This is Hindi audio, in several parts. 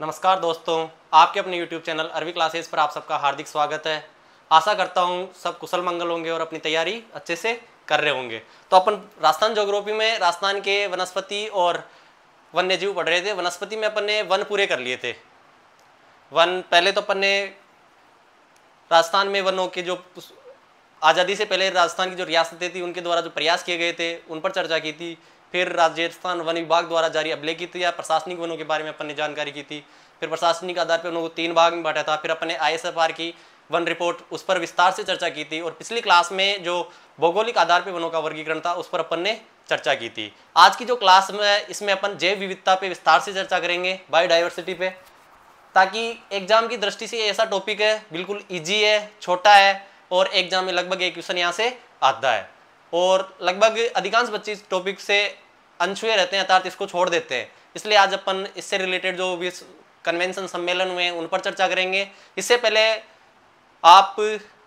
नमस्कार दोस्तों, आपके अपने YouTube चैनल अरवी क्लासेस पर आप सबका हार्दिक स्वागत है। आशा करता हूँ सब कुशल मंगल होंगे और अपनी तैयारी अच्छे से कर रहे होंगे। तो अपन राजस्थान ज्योग्राफी में राजस्थान के वनस्पति और वन्य जीव पढ़ रहे थे। वनस्पति में अपन ने वन पूरे कर लिए थे। वन पहले तो अपन ने राजस्थान में वनों के जो आज़ादी से पहले राजस्थान की जो रियासतें थी उनके द्वारा जो प्रयास किए गए थे उन पर चर्चा की थी। फिर राजस्थान वन विभाग द्वारा जारी अभिलेखित या प्रशासनिक वनों के बारे में अपन ने जानकारी की थी। फिर प्रशासनिक आधार पर उनको 3 भाग में बांटा था। फिर अपन ने ISFR की वन रिपोर्ट उस पर विस्तार से चर्चा की थी। और पिछली क्लास में जो भौगोलिक आधार पर वनों का वर्गीकरण था उस पर अपन ने चर्चा की थी। आज की जो क्लास में इसमें अपन जैव विविधता पे विस्तार से चर्चा करेंगे, बायोडाइवर्सिटी पे, ताकि एग्जाम की दृष्टि से ऐसा टॉपिक है, बिल्कुल ईजी है, छोटा है और एग्जाम में लगभग एक क्वेश्चन यहाँ से आता है। और लगभग अधिकांश बच्चे इस टॉपिक से अनछुए रहते हैं, अर्थात इसको छोड़ देते हैं। इसलिए आज अपन इससे रिलेटेड जो विश्व कन्वेंशन सम्मेलन हुए हैं उन पर चर्चा करेंगे। इससे पहले आप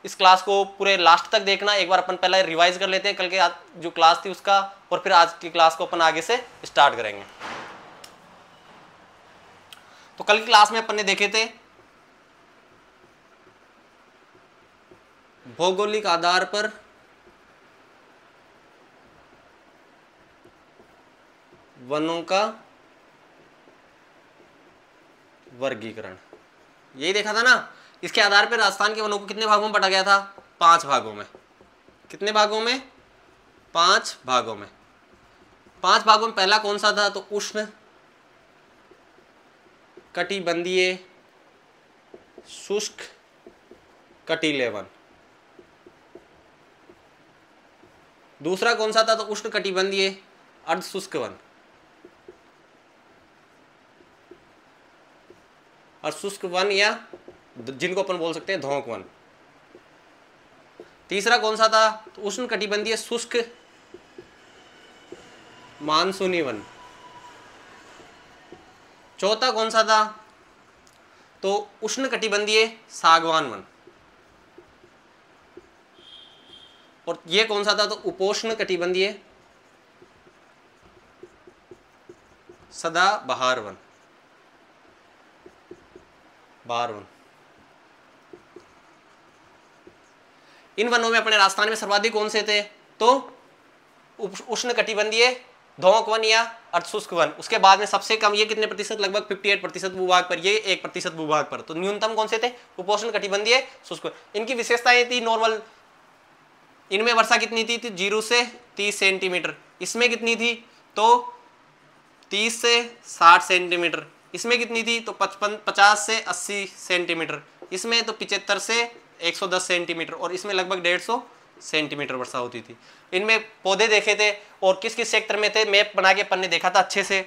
इस क्लास को पूरे लास्ट तक देखना। एक बार अपन पहले रिवाइज कर लेते हैं कल के जो क्लास थी उसका, और फिर आज की क्लास को अपन आगे से स्टार्ट करेंगे। तो कल की क्लास में अपन ने देखे थे भौगोलिक आधार पर वनों का वर्गीकरण, यही देखा था ना। इसके आधार पर राजस्थान के वनों को कितने भागों में बांटा गया था? 5 भागों में। कितने भागों में? 5 भागों में। 5 भागों में पहला कौन सा था? तो उष्ण कटिबंधीय शुष्क कटिले वन। दूसरा कौन सा था? तो उष्ण कटिबंधीय अर्ध शुष्क वन। और शुष्क वन या जिनको अपन बोल सकते हैं धोंक वन। तीसरा कौन सा था? तो उष्ण कटिबंधीय शुष्क मानसूनी वन। चौथा कौन सा था? तो उष्ण कटिबंधीय सागवान वन। और ये कौन सा था? तो उपोष्ण कटिबंधीय सदाबहार वन। बहार वन। इन वनों में अपने राजस्थान में सर्वाधिक कौन से थे? तो उष्ण कटिबंधीय धोंक वन या अर्धशुष्क वन। उसके बाद में सबसे कम ये कितने प्रतिशत? लगभग 58% भूभाग पर, ये 1% भूभाग पर। तो न्यूनतम कौन से थे? उपोष्ण कटिबंधीय शुष्क वन। इनकी विशेषताएं थी नॉर्मल। इनमें वर्षा कितनी थी? 0 से 30 सेंटीमीटर। इसमें कितनी थी? तो 30 से 60 सेंटीमीटर। इसमें कितनी थी? तो 50 से 80 सेंटीमीटर। इसमें तो 75 से 110 सेंटीमीटर। और इसमें लगभग 150 सेंटीमीटर वर्षा होती थी। इनमें पौधे देखे थे और किस किस सेक्टर में थे, मैप बना के अपन ने देखा था अच्छे से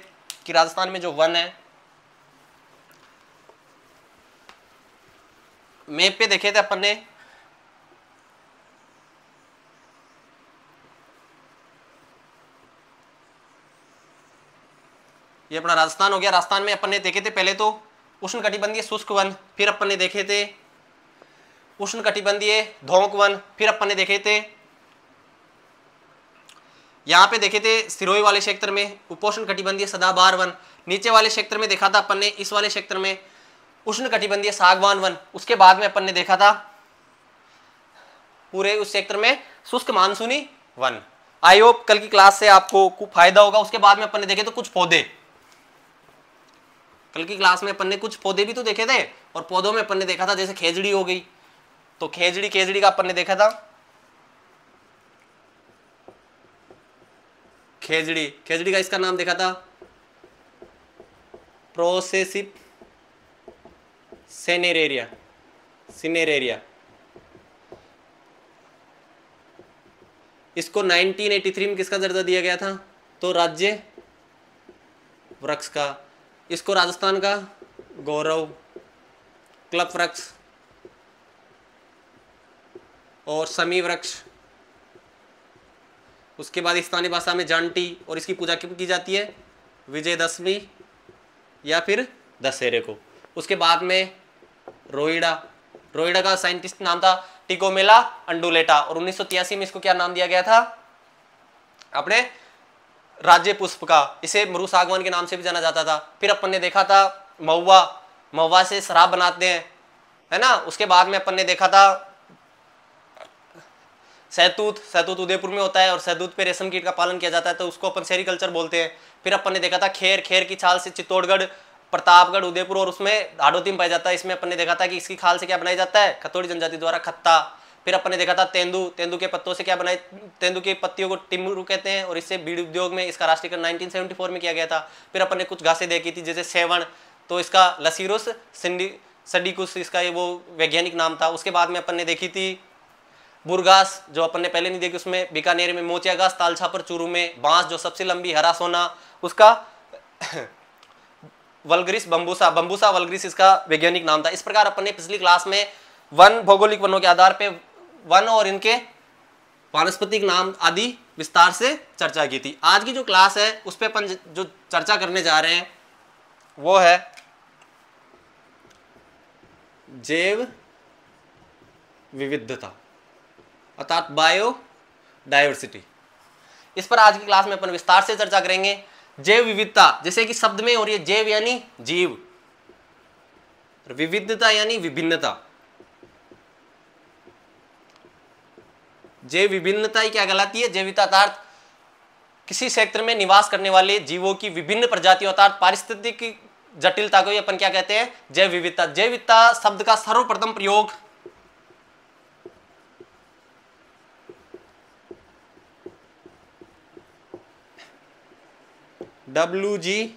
कि राजस्थान में जो वन है, मैप पे देखे थे अपन ने। ये अपना राजस्थान हो गया। राजस्थान में अपन ने देखे थे पहले तो उष्ण कटिबंधीय शुष्क वन, फिर अपन ने देखे थे उष्ण कटिबंधीय धोंक वन, फिर अपन ने देखे थे यहां पे देखे थे सिरोही वाले क्षेत्र में उपोष्ण कटिबंधीय सदाबहार वन। नीचे वाले क्षेत्र में देखा था अपन ने, इस वाले क्षेत्र में उष्ण कटिबंधीय सागवान वन। उसके बाद में अपन ने देखा था पूरे उस क्षेत्र में शुष्क मानसूनी वन। आई होप कल की क्लास से आपको खूब फायदा होगा। उसके बाद में अपन ने देखे तो कुछ पौधे। कल की क्लास में अपन ने कुछ पौधे भी तो देखे थे, और पौधों में अपन ने देखा था जैसे खेजड़ी हो गई, तो केजड़ी का अपन ने देखा था। खेजड़ी का इसका नाम देखा था प्रोसेसिव सिनेरेरिया। इसको 1983 में किसका दर्जा दिया गया था? तो राज्य वृक्ष का। इसको राजस्थान का गौरव क्लब वृक्ष और समी वृक्ष। उसके बाद स्थानीय भाषा में जानटी, और इसकी पूजा की जाती है विजयदशमी या फिर दशहरे को। उसके बाद में रोहिड़ा का साइंटिस्ट नाम था टिकोमेला अंडुलेटा, और 1983 में इसको क्या नाम दिया गया था? अपने राज्य पुष्प का। इसे मरु सागवान के नाम से भी जाना जाता था। फिर अपन ने देखा था महुआ, महुआ से शराब बनाते हैं, है ना। उसके बाद में अपन ने देखा था सहतूत, सहतूत उदयपुर में होता है और सहतूत पे रेशम कीट का पालन किया जाता है, तो उसको अपन सेरीकल्चर बोलते हैं। फिर अपन ने देखा था खेर, खेर की छाल से चित्तौड़गढ़, प्रतापगढ़, उदयपुर और उसमें हाडोती पाया जाता है। इसमें अपन ने देखा था कि इसकी खाल से क्या बनाया जाता है, खतौड़ी जनजाति द्वारा खत्ता। फिर अपन ने देखा था तेंदू, तेंदू के पत्तों से क्या बनाए, तेंदू की पत्तियों को टिम्बरू कहते हैं और इससे बीड़ी उद्योग में इसका राष्ट्रीयकरण 1974 में किया गया था। फिर अपन ने कुछ घासें देखी थी जैसे सेवण, तो इसका लसीरुस सडिकुस इसका ये वो वैज्ञानिक नाम था। उसके बाद में अपन ने देखी थी बुरघास, जो अपन ने पहले नहीं देखी, उसमें बीकानेर में मोतिया घास, तालछापर चूरू में बांस जो सबसे लंबी, हरा सोना उसका वल्गरिस बम्बूसा, बम्बूसा वल्गरिस इसका वैज्ञानिक नाम था। इस प्रकार अपन ने पिछली क्लास में वन, भौगोलिक वनों के आधार पे वन और इनके वानस्पतिक नाम आदि विस्तार से चर्चा की थी। आज की जो क्लास है उस पर अपन जो चर्चा करने जा रहे हैं वो है जैव विविधता अर्थात बायो डाइवर्सिटी। इस पर आज की क्लास में अपन विस्तार से चर्चा करेंगे। जैव विविधता जैसे कि शब्द में, और ये जैव यानी जीव, विविधता यानी विभिन्नता। जैव विभिन्नता ही क्या कहलाती है, जैव विविधता अर्थात किसी क्षेत्र में निवास करने वाले जीवों की विभिन्न प्रजातियों अर्थात पारिस्थितिकी जटिलता को अपन क्या कहते हैं, जैव विविधता। जैव विविधता शब्द का सर्वप्रथम प्रयोग WG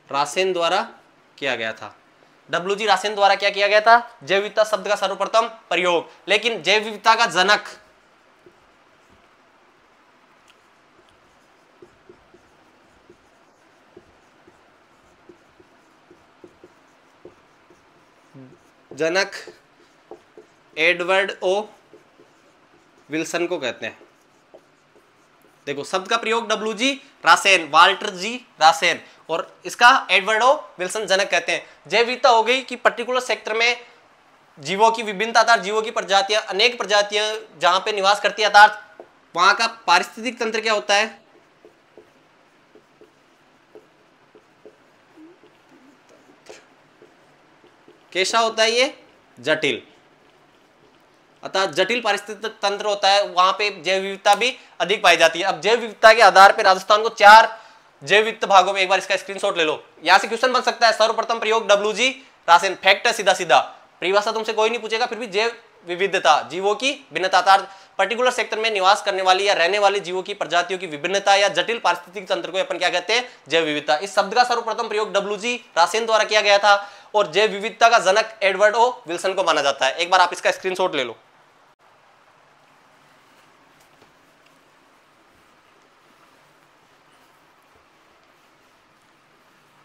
रासेन द्वारा किया गया था। WG रासेन द्वारा क्या किया गया था, जैव विविधता शब्द का सर्वप्रथम प्रयोग। लेकिन जैव विविधता का जनक एडवर्ड ओ विल्सन को कहते हैं। देखो शब्द का प्रयोग WG रासेन, वाल्टर जी रासेन, और इसका एडवर्ड ओ विल्सन जनक कहते हैं। जैव विविधता हो गई कि पर्टिकुलर सेक्टर में जीवों की विभिन्नता अर्थात जीवों की प्रजातियां, अनेक प्रजातियां जहां पे निवास करती है अर्थात वहां का पारिस्थितिक तंत्र क्या होता है, कैसा होता है ये, जटिल, अतः जटिल पारिस्थितिक तंत्र होता है, वहां पे जैव विविधता भी अधिक पाई जाती है। अब जैव विविधता के आधार पर राजस्थान को 4 जैव विविध भागों में, एक बार इसका स्क्रीनशॉट ले लो, यहां से क्वेश्चन बन सकता है। सर्वप्रथम प्रयोग WG रासेन, फैक्ट है सीधा सीधा, परिभाषा तुमसे कोई नहीं पूछेगा, फिर भी जैव विविधता जीवों की भिन्नता, पर्टिकुलर सेक्टर में निवास करने वाली या रहने वाली जीवों की प्रजातियों की विभिन्नता या जटिल पारिस्थितिक तंत्र को अपन क्या कहते हैं, जैव विविधता। इस शब्द का सर्वप्रथम प्रयोग WG रासेन द्वारा किया गया था और जैव विविधता का जनक एडवर्ड ओ विल्सन को माना जाता है। एक बार आप इसका स्क्रीनशॉट ले लो।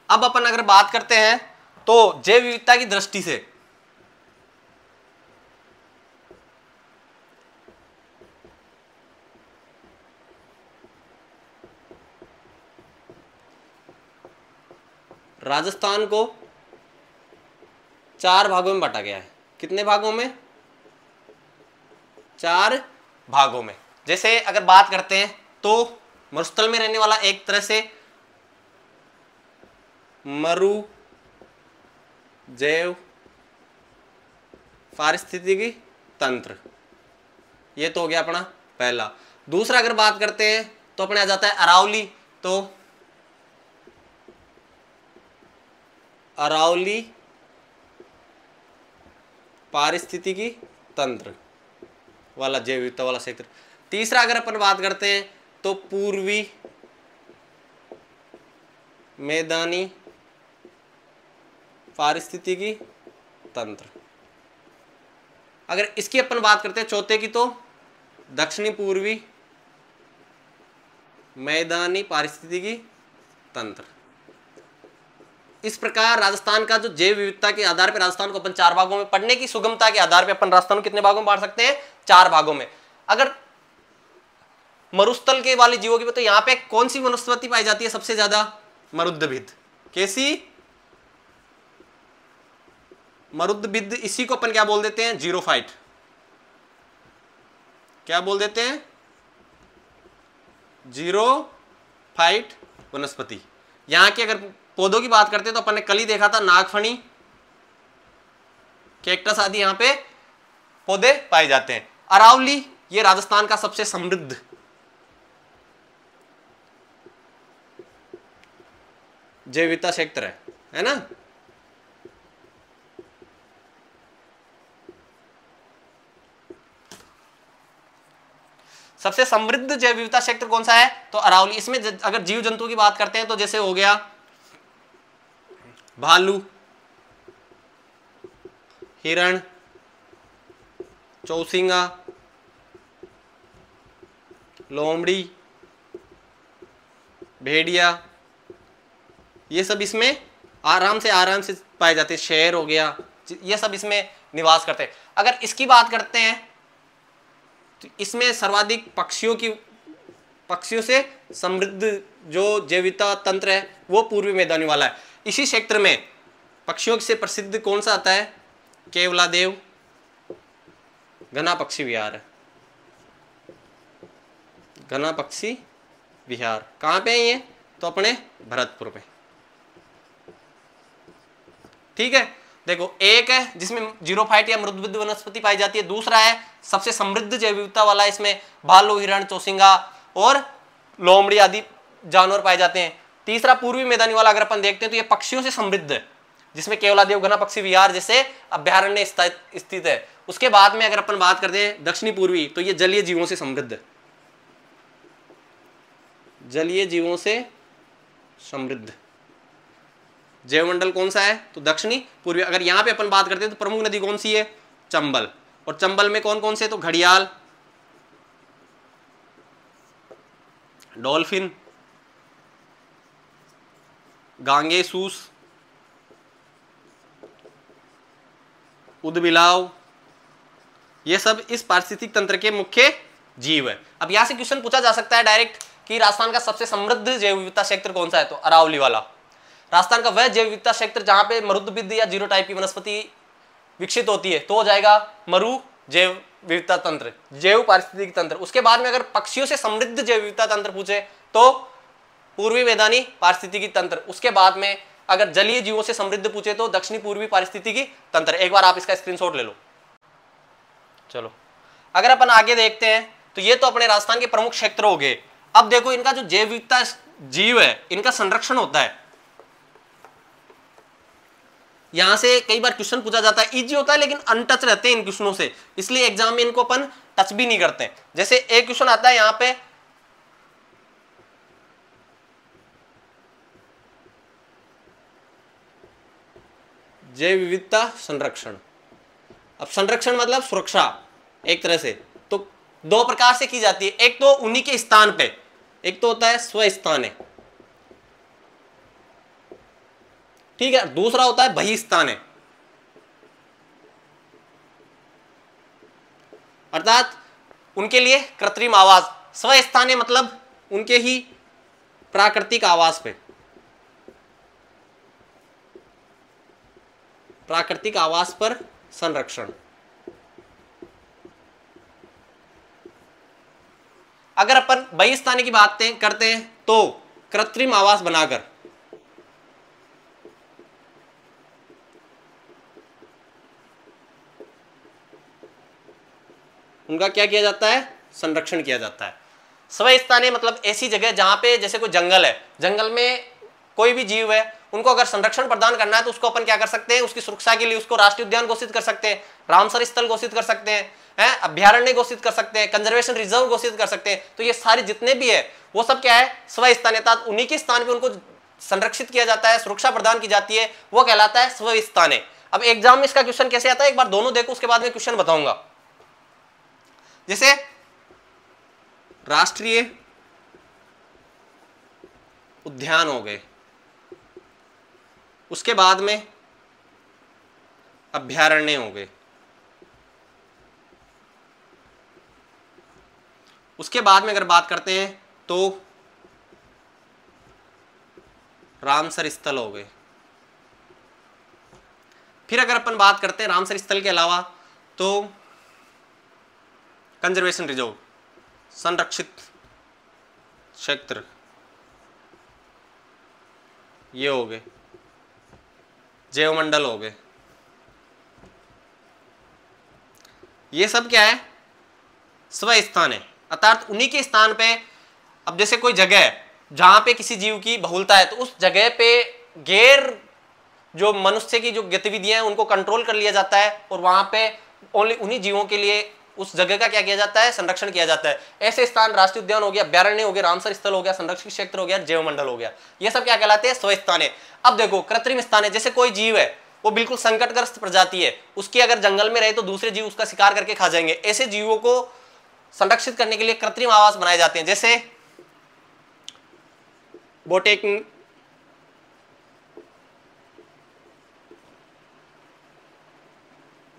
अब अपन अगर बात करते हैं तो जैव विविधता की दृष्टि से राजस्थान को 4 भागों में बांटा गया है। कितने भागों में, 4 भागों में। जैसे अगर बात करते हैं तो मरुस्थल में रहने वाला एक तरह से मरु जैव पारिस्थितिकी तंत्र, ये तो हो गया अपना पहला। दूसरा अगर बात करते हैं तो अपने आ जाता है अरावली, तो अरावली पारिस्थितिकी तंत्र वाला जैव विविधता वाला क्षेत्र। तीसरा अगर अपन बात करते हैं तो पूर्वी मैदानी पारिस्थितिकी तंत्र। अगर इसकी अपन बात करते हैं चौथे की तो दक्षिणी पूर्वी मैदानी पारिस्थितिकी तंत्र। इस प्रकार राजस्थान का जो जैव विविधता के आधार पर राजस्थान को अपन 4 भागों में, पढ़ने की सुगमता के आधार पर अपन राजस्थान को कितने भागों में बांट सकते हैं, 4 भागों में। अगर मरुस्थल के वाले जीवों की तो यहां पे कौन सी वनस्पति पाई जाती है सबसे ज्यादा, मरुद्भिद। कैसी, मरुद्भिद। इसी को अपन क्या बोल देते हैं, जीरोफाइट। क्या बोल देते हैं, जीरोफाइट वनस्पति। यहां की अगर पौधों की बात करते हैं तो अपन ने कल ही देखा था नागफनी, कैक्टस आदि यहाँ पे पौधे पाए जाते हैं। अरावली ये राजस्थान का सबसे समृद्ध जैव विविधता क्षेत्र है ना। सबसे समृद्ध जैव विविधता क्षेत्र कौन सा है, तो अरावली। इसमें अगर जीव जंतु की बात करते हैं तो जैसे हो गया भालू, हिरण, चौसिंगा, लोमड़ी, भेड़िया, ये सब इसमें आराम से पाए जाते हैं। शेर हो गया, ये सब इसमें निवास करते हैं। अगर इसकी बात करते हैं तो इसमें सर्वाधिक पक्षियों से समृद्ध जो जैव विविधता तंत्र है वो पूर्वी मैदानी वाला है। इसी क्षेत्र में पक्षियों से प्रसिद्ध कौन सा आता है, केवलादेव घना पक्षी विहार है। घना पक्षी विहार कहाँ पे है ये, तो अपने भरतपुर में। ठीक है, देखो एक है जिसमें जीरोफाइट या मृदुविद्ध वनस्पति पाई जाती है, दूसरा है सबसे समृद्ध जैव विविधता वाला, इसमें भालू, हिरण, चौसिंगा और लोमड़ी आदि जानवर पाए जाते हैं। तीसरा पूर्वी मैदानी वाला अगर अपन देखते हैं तो ये पक्षियों से समृद्ध है, जिसमें केवलादेव घना पक्षी विहार जैसे अभ्यारण्य स्थित है। उसके बाद में अगर अपन बात करते हैं दक्षिणी पूर्वी, तो ये जलीय जीवों से समृद्ध है, जलीय जीवों से समृद्ध जैवमंडल कौन सा है, तो दक्षिणी पूर्वी। अगर यहां पे अपन बात करते हैं तो प्रमुख नदी कौन सी है, चंबल। और चंबल में कौन कौन से, तो घड़ियाल, डॉल्फिन, गांगेसूस, उदबिलाव, ये सब इस पारिस्थितिक तंत्र के मुख्य जीव है। अब यहां से क्वेश्चन पूछा जा सकता है डायरेक्ट कि राजस्थान का सबसे समृद्ध जैव विविधता क्षेत्र कौन सा है, तो अरावली वाला। राजस्थान का वह जैव विविधता क्षेत्र जहां पे मरुद्भिद या जीरो टाइप की वनस्पति विकसित होती है तो हो जाएगा मरु जैव विविधता तंत्र, जैव पारिस्थितिक तंत्र। उसके बाद में अगर पक्षियों से समृद्ध जैव विविधता तंत्र पूछे तो पूर्वी मैदानी पारिस्थितिकी तंत्र। उसके बाद में अगर जलीय जीवों से समृद्ध पूछे तो दक्षिणी पूर्वी पारिस्थितिकी तंत्र। एक बार आप इसका स्क्रीनशॉट ले लो। चलो अगर अपन आगे देखते हैं तो ये तो अपने राजस्थान के प्रमुख क्षेत्र हो गए। अब देखो इनका जो जैव विविधता जीव है इनका संरक्षण होता है। यहां से कई बार क्वेश्चन पूछा जाता है, इजी होता है लेकिन अनटच रहते हैं इन क्वेश्चनों से, इसलिए एग्जाम में इनको अपन टच भी नहीं करते। जैसे एक क्वेश्चन आता है यहां पे, जैव विविधता संरक्षण। अब संरक्षण मतलब सुरक्षा एक तरह से, तो दो प्रकार से की जाती है। एक तो उन्हीं के स्थान पे, एक तो होता है स्वस्थान है, ठीक है, दूसरा होता है बहिस्थान है। अर्थात उनके लिए कृत्रिम आवास। स्वस्थान है मतलब उनके ही प्राकृतिक आवास पे, प्राकृतिक आवास पर संरक्षण। अगर अपन बहिस्थानी की बात करते हैं तो कृत्रिम आवास बनाकर, उनका क्या किया जाता है, संरक्षण किया जाता है। स्वस्थानीय मतलब ऐसी जगह जहां पे जैसे कोई जंगल है, जंगल में कोई भी जीव है, उनको अगर संरक्षण प्रदान करना है तो उसको अपन क्या कर सकते हैं, उसकी सुरक्षा के लिए उसको राष्ट्रीय उद्यान घोषित कर सकते हैं, रामसर स्थल घोषित कर सकते हैं, अभ्यारण्य घोषित कर सकते हैं, कंजर्वेशन रिजर्व घोषित कर सकते हैं। तो ये सारे जितने भी है वो सब क्या है, स्वस्थानीय। उन्हीं के स्थान पर उनको संरक्षित किया जाता है, सुरक्षा प्रदान की जाती है, वो कहलाता है स्वस्थानीय। अब एग्जाम में इसका क्वेश्चन कैसे आता है, एक बार दोनों देखो उसके बाद में क्वेश्चन बताऊंगा। जैसे राष्ट्रीय उद्यान हो गए, उसके बाद में अभ्यारण्य हो गए, उसके बाद में अगर बात करते हैं तो रामसर स्थल हो गए। फिर अगर अपन बात करते हैं रामसर स्थल के अलावा तो कंजर्वेशन रिजर्व, संरक्षित क्षेत्र, ये हो गए जैवमंडल हो गए। ये सब क्या है? स्वस्थान है, अर्थात उन्हीं के स्थान पे। अब जैसे कोई जगह है जहां पे किसी जीव की बहुलता है, तो उस जगह पे गैर जो मनुष्य की जो गतिविधियां हैं उनको कंट्रोल कर लिया जाता है, और वहां पे ओनली उन्हीं जीवों के लिए उस जगह का क्या किया जाता है? संरक्षण किया जाता है। ऐसे स्थान राष्ट्रीय उद्यान हो गया, अभ्यारण्य हो गया, रामसर स्थल हो गया, संरक्षित क्षेत्र हो गया, जैवमंडल हो गया, ये सब क्या कहलाते हैं? स्वस्थान है। अब देखो कृत्रिम स्थान है, जैसे कोई जीव है वो बिल्कुल संकटग्रस्त प्रजाति है, उसकी अगर जंगल में रहे तो दूसरे जीव उसका शिकार करके खा जाएंगे। ऐसे जीवों को संरक्षित करने के लिए कृत्रिम आवास बनाए जाते हैं, जैसे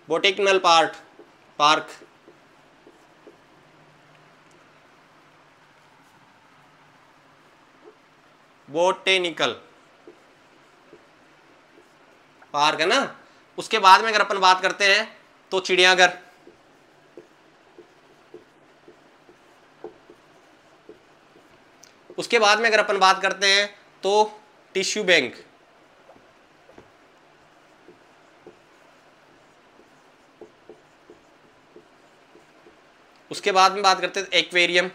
बोटेनिकल पार्क, बोटेनिकल पार्क है ना। उसके बाद में अगर अपन बात करते हैं तो चिड़ियाघर, उसके बाद में अगर अपन बात करते हैं तो टिश्यू बैंक, उसके बाद में बात करते हैं एक्वेरियम,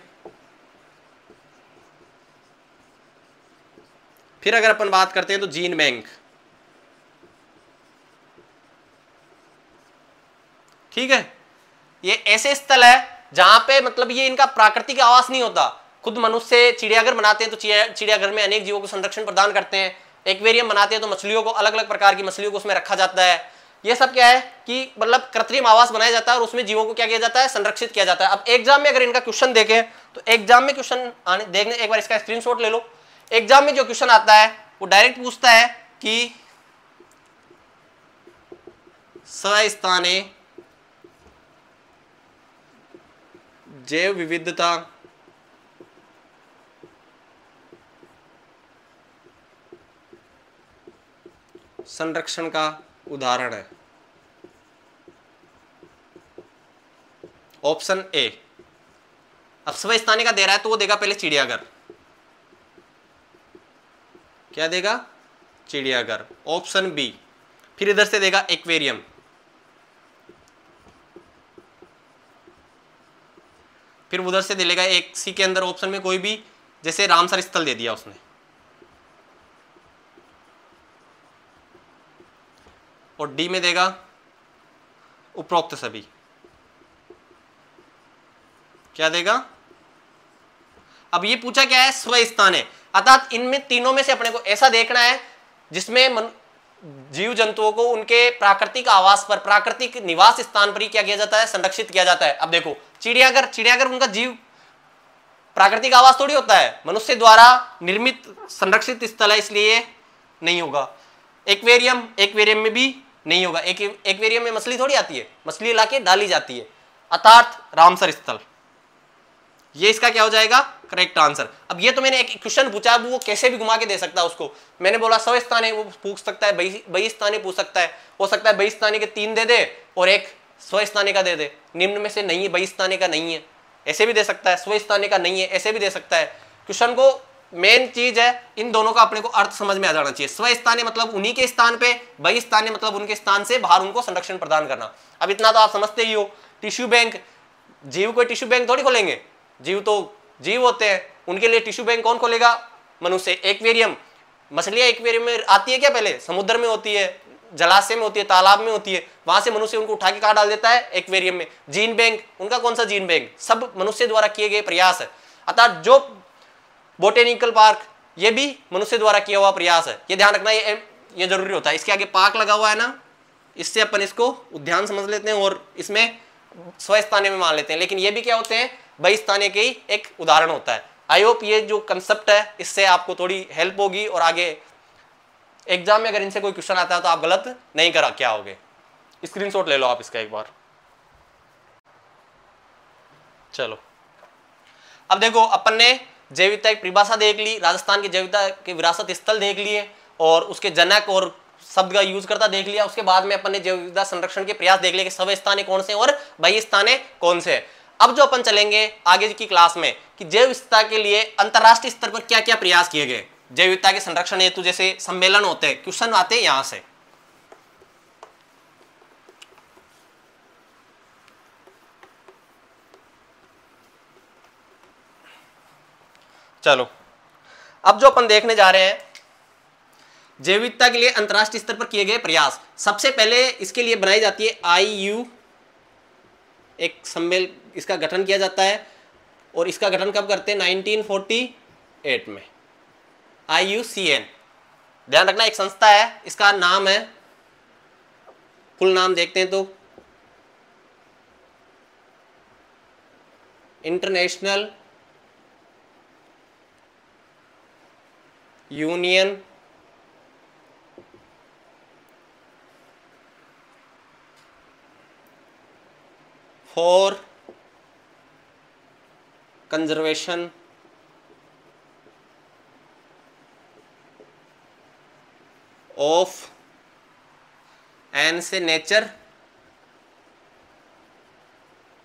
फिर अगर अपन बात करते हैं तो जीन बैंक। ठीक है, ये ऐसे स्थल है जहां पे मतलब ये इनका प्राकृतिक आवास नहीं होता, खुद मनुष्य चिड़ियाघर बनाते हैं तो चिड़ियाघर में अनेक जीवों को संरक्षण प्रदान करते हैं। एक्वेरियम बनाते हैं तो मछलियों को, अलग अलग प्रकार की मछलियों को उसमें रखा जाता है। ये सब क्या है कि मतलब कृत्रिम आवास बनाया जाता है और उसमें जीवों को क्या किया जाता है? संरक्षित किया जाता है। अब एग्जाम में अगर इनका क्वेश्चन देखें तो एग्जाम में क्वेश्चन आने देखने, एक बार इसका स्क्रीनशॉट ले लो। एग्जाम में जो क्वेश्चन आता है वो डायरेक्ट पूछता है कि स्वस्थाने जैव विविधता संरक्षण का उदाहरण है। Option A. अब स्वस्थानी का दे रहा है तो वो देगा पहले चिड़ियाघर, क्या देगा? चिड़ियाघर। ऑप्शन बी, फिर इधर से देगा एक्वेरियम, फिर उधर से दे लेगा एक सी के अंदर ऑप्शन में कोई भी, जैसे रामसर स्थल दे दिया उसने, और डी में देगा उपरोक्त सभी, क्या देगा? अब ये पूछा क्या है? स्वस्थान है, अर्थात इनमें तीनों में से अपने को ऐसा देखना है जिसमें जीव जंतुओं को उनके प्राकृतिक आवास पर, प्राकृतिक निवास स्थान पर ही क्या किया जाता है? संरक्षित किया जाता है। अब देखो चिड़ियाघर उनका जीव प्राकृतिक आवास थोड़ी होता है, मनुष्य द्वारा निर्मित संरक्षित स्थल है, इसलिए नहीं होगा। एक्वेरियम में भी नहीं होगा, एक्वेरियम में मछली थोड़ी आती है, मछली लाके डाली जाती है, अर्थात रामसर स्थल। ये इसका क्या हो जाएगा? Correct answer. अब ये तो मैंने एक क्वेश्चन पूछा, वो कैसे भी घुमा के दे सकता है उसको। मैंने बोला स्वस्थान है, वो पूछ सकता है, बहिस्थानी पूछ सकता है, हो सकता है बहिस्थानी के 3 दे दे और एक स्वस्थानी का दे दे, निम्न में से नहीं है, बहिस्थानी का नहीं है, ऐसे भी दे सकता है, स्वस्थानी का नहीं है, ऐसे भी दे सकता है। क्वेश्चन को मेन चीज है इन दोनों का अपने को अर्थ समझ में आ जाना चाहिए। स्वस्थानी मतलब उन्हीं के स्थान पे, बहिस्थानी मतलब उनके स्थान से बाहर उनको संरक्षण प्रदान करना। अब इतना तो आप समझते ही हो। टिश्यू बैंक, जीव कोई टिश्यू बैंक थोड़ी खोलेंगे, जीव तो जीव होते हैं, उनके लिए टिश्यू बैंक कौन खोलेगा? मनुष्य। एक्वेरियम, मछलियां एक्वेरियम में आती है क्या? पहले समुद्र में होती है, जलाशय में होती है, तालाब में होती है, वहां से मनुष्य उनको उठा के कहां डाल देता है? एक्वेरियम में। जीन बैंक, उनका कौन सा जीन बैंक? सब मनुष्य द्वारा किए गए प्रयास है। अर्थात जो बोटेनिकल पार्क, ये भी मनुष्य द्वारा किया हुआ प्रयास है, ये ध्यान रखना, ये जरूरी होता है। इसके आगे पार्क लगा हुआ है ना, इससे अपन इसको उद्यान समझ लेते हैं और इसमें स्वस्थानी में मान लेते हैं, लेकिन ये भी क्या होते हैं? बहिस्थानी के ही एक उदाहरण होता है। आई होप ये जो कंसेप्ट है इससे आपको थोड़ी हेल्प होगी और आगे एग्जाम में अगर इनसे कोई क्वेश्चन आता है तो आप गलत नहीं करा क्या होगे। स्क्रीनशॉट ले लो आप इसका एक बार। चलो अब देखो, अपन ने जैव विविधता की परिभाषा देख ली, राजस्थान की जैव विविधता के विरासत स्थल देख लिए और उसके जनक और शब्द का यूज करता देख लिया। उसके बाद में अपन ने जैव विविधता संरक्षण के प्रयास देख लिए कि स्वस्थानी कौन से और बहिस्थानी कौन से। अब जो अपन चलेंगे आगे की क्लास में कि जैव विविधता के लिए अंतरराष्ट्रीय स्तर पर क्या क्या प्रयास किए गए, जैव विविधता के संरक्षण हेतु जैसे सम्मेलन होते हैं, क्वेश्चन आते हैं यहां से। चलो अब जो अपन देखने जा रहे हैं जैव विविधता के लिए अंतरराष्ट्रीय स्तर पर किए गए प्रयास। सबसे पहले इसके लिए बनाई जाती है IU, एक सम्मेलन, इसका गठन किया जाता है और इसका गठन कब करते हैं 1948 में, IUCN। ध्यान रखना एक संस्था है, इसका नाम है, फुल नाम देखते हैं तो international union for conservation of एन से nature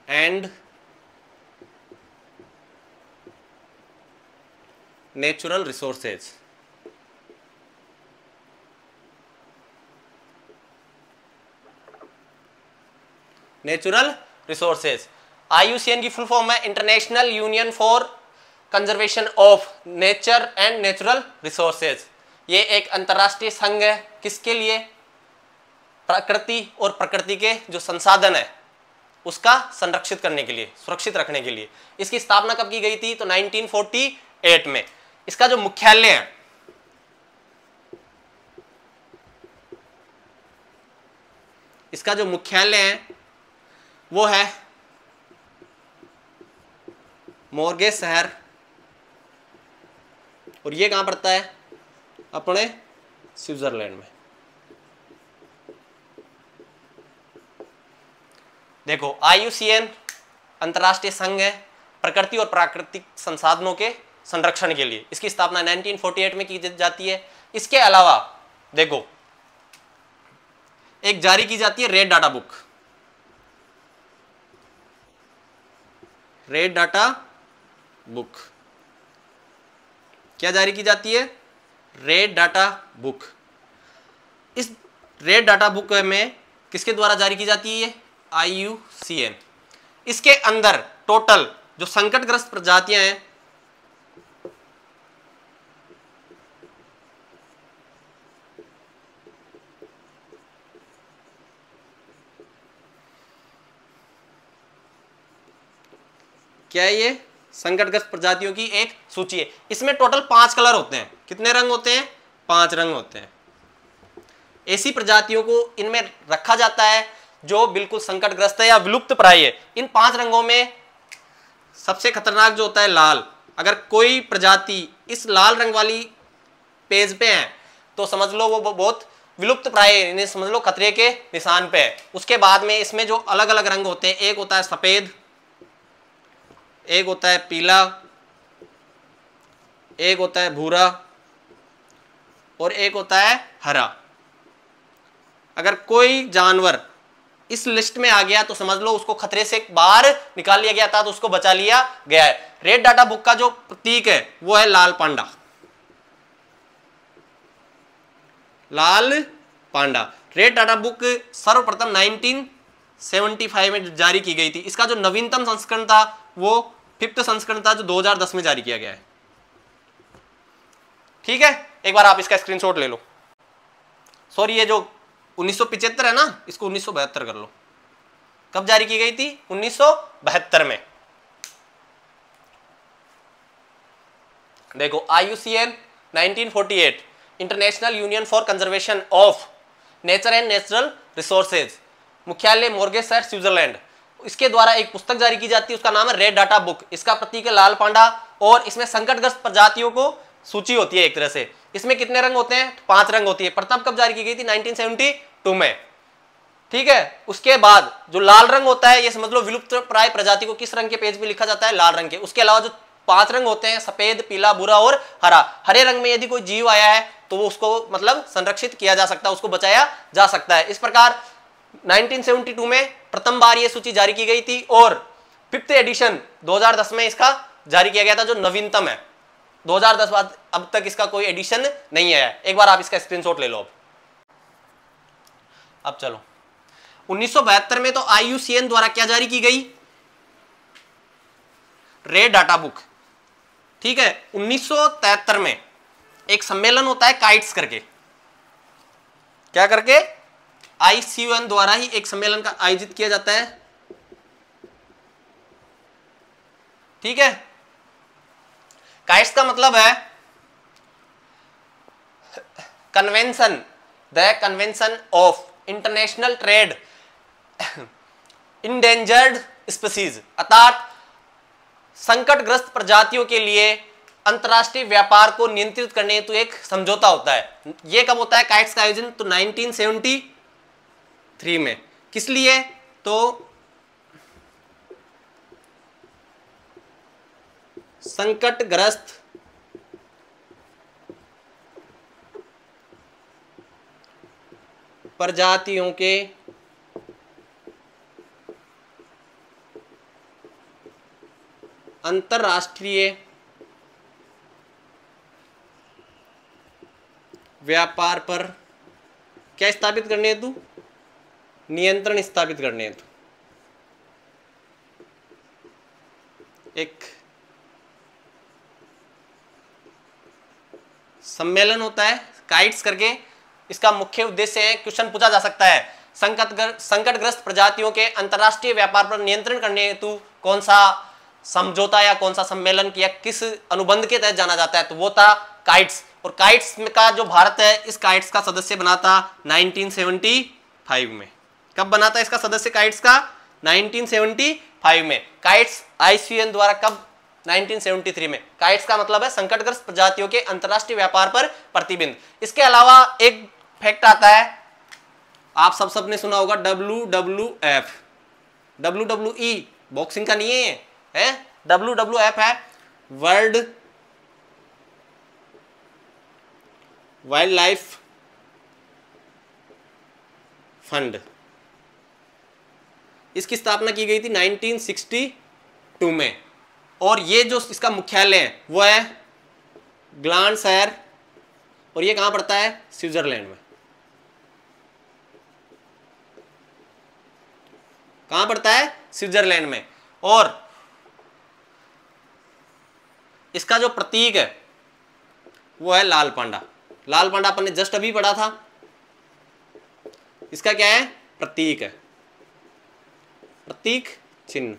and natural resources. Natural resources, IUCN की फुल फॉर्म है international union for conservation of nature and natural resources. ये एक अंतरराष्ट्रीय संघ है, किसके लिए? प्रकृति और प्रकृति के जो संसाधन है उसका संरक्षित करने के लिए, सुरक्षित रखने के लिए। इसकी स्थापना कब की गई थी? तो 1948 में। इसका जो मुख्यालय है वो है मोर्गे शहर, और ये कहां पड़ता है? अपने स्विट्जरलैंड में। देखो IUCN अंतरराष्ट्रीय संघ है प्रकृति और प्राकृतिक संसाधनों के संरक्षण के लिए। इसकी स्थापना 1948 में की जाती है। इसके अलावा देखो एक जारी की जाती है red data book. Red data book क्या जारी की जाती है? Red data book. इस रेड डाटा बुक में किसके द्वारा जारी की जाती है? IUCN। इसके अंदर टोटल जो संकटग्रस्त प्रजातियां हैं क्या है? ये संकटग्रस्त प्रजातियों की एक सूची है। इसमें टोटल 5 कलर होते हैं। कितने रंग होते हैं? 5 रंग होते हैं। ऐसी प्रजातियों को इनमें रखा जाता है जो बिल्कुल संकटग्रस्त है या विलुप्त प्राय है। इन 5 रंगों में सबसे खतरनाक जो होता है लाल। अगर कोई प्रजाति इस लाल रंग वाली पेज पे है तो समझ लो वो बहुत विलुप्त प्राय है, इन्हें समझ लो खतरे के निशान पे है। उसके बाद में इसमें जो अलग अलग रंग होते हैं, एक होता है सफेद, एक होता है पीला, एक होता है भूरा और एक होता है हरा। अगर कोई जानवर इस लिस्ट में आ गया तो समझ लो उसको खतरे से बाहर निकाल लिया गया था, तो उसको बचा लिया गया है। रेड डाटा बुक का जो प्रतीक है वो है लाल पांडा। लाल पांडा। रेड डाटा बुक सर्वप्रथम 1975 में जारी की गई थी। इसका जो नवीनतम संस्करण था वो 5th संस्करण था जो 2010 में जारी किया गया है। ठीक है, एक बार आप इसका स्क्रीनशॉट ले लो। सॉरी, ये जो 1975 है ना, इसको 1972 कर लो। कब जारी की गई थी? 1972 में। देखो IUCN 1948 international union for conservation of nature and natural resources, मुख्यालय मोर्गे शहर, स्विट्जरलैंड। इसके द्वारा एक पुस्तक जारी की जाती है, उसका नाम है रेड डाटा बुक। इसका प्रतीक है लाल पांडा और इसमें संकटग्रस्त प्रजातियों को सूची होती है एक तरह से। इसमें कितने रंग होते हैं? 5 रंग होती है। प्रथम कब जारी की गई थी? 1972 में। ठीक है, उसके बाद जो लाल रंग होता है ये समझ लो विलुप्त प्राय प्रजाति को किस रंग के पेज पे लिखा जाता है? लाल रंग के। उसके अलावा जो 5 रंग होते हैं सफेद, पीला, भूरा और हरा। हरे रंग में यदि कोई जीव आया है तो वो उसको मतलब संरक्षित किया जा सकता है, उसको बचाया जा सकता है। इस प्रकार 1972 में प्रथम बार ये सूची जारी की गई थी और 5th एडिशन 2010 में इसका जारी किया गया था जो नवीनतम है। 2010 बाद अब तक इसका कोई एडिशन नहीं आया। एक बार आप इसका स्क्रीनशॉट ले लो। अब चलो 1972 में तो IUCN द्वारा क्या जारी की गई, रेड डाटा बुक। ठीक है, 1973 में एक सम्मेलन होता है काइट्स करके, क्या करके, IUCN द्वारा ही एक सम्मेलन का आयोजित किया जाता है। ठीक है, काइट्स का मतलब है convention, the convention of international trade endangered species, अर्थात संकटग्रस्त प्रजातियों के लिए अंतरराष्ट्रीय व्यापार को नियंत्रित करने हेतु एक समझौता होता है। यह कब होता है काइट्स का आयोजन, तो 1973 में। किस लिए, तो संकटग्रस्त प्रजातियों के अंतरराष्ट्रीय व्यापार पर क्या स्थापित करने हेतु, नियंत्रण स्थापित करने हेतु एक सम्मेलन होता है काइट्स करके। इसका मुख्य उद्देश्य है, क्वेश्चन पूछा जा सकता है, संकटग्रस्त प्रजातियों के अंतरराष्ट्रीय व्यापार पर नियंत्रण करने हेतु कौन सा समझौता या कौन सा सम्मेलन या किस अनुबंध के तहत जाना जाता है, तो वो था काइट्स। और काइट्स का जो भारत है इस काइट्स का सदस्य बना था 1975 में। कब बना था इसका सदस्य काइट्स का, 1975 में। काइट्स IUCN द्वारा कब, 1973 में। काइट्स का मतलब है संकटग्रस्त प्रजातियों के अंतरराष्ट्रीय व्यापार पर प्रतिबंध। इसके अलावा एक फैक्ट आता है, आप सबने सुना होगा WWF, WWE बॉक्सिंग का नहीं है, WWF है वर्ल्ड वाइल्ड लाइफ फंड। इसकी स्थापना की गई थी 1962 में। और ये जो इसका मुख्यालय है वो है ग्लांडशायर, और ये कहां पड़ता है, स्विट्जरलैंड में। कहां पड़ता है, स्विट्जरलैंड में। और इसका जो प्रतीक है वो है लाल पांडा। लाल पांडा अपन ने जस्ट अभी पढ़ा था, इसका क्या है, प्रतीक है, प्रतीक चिन्ह।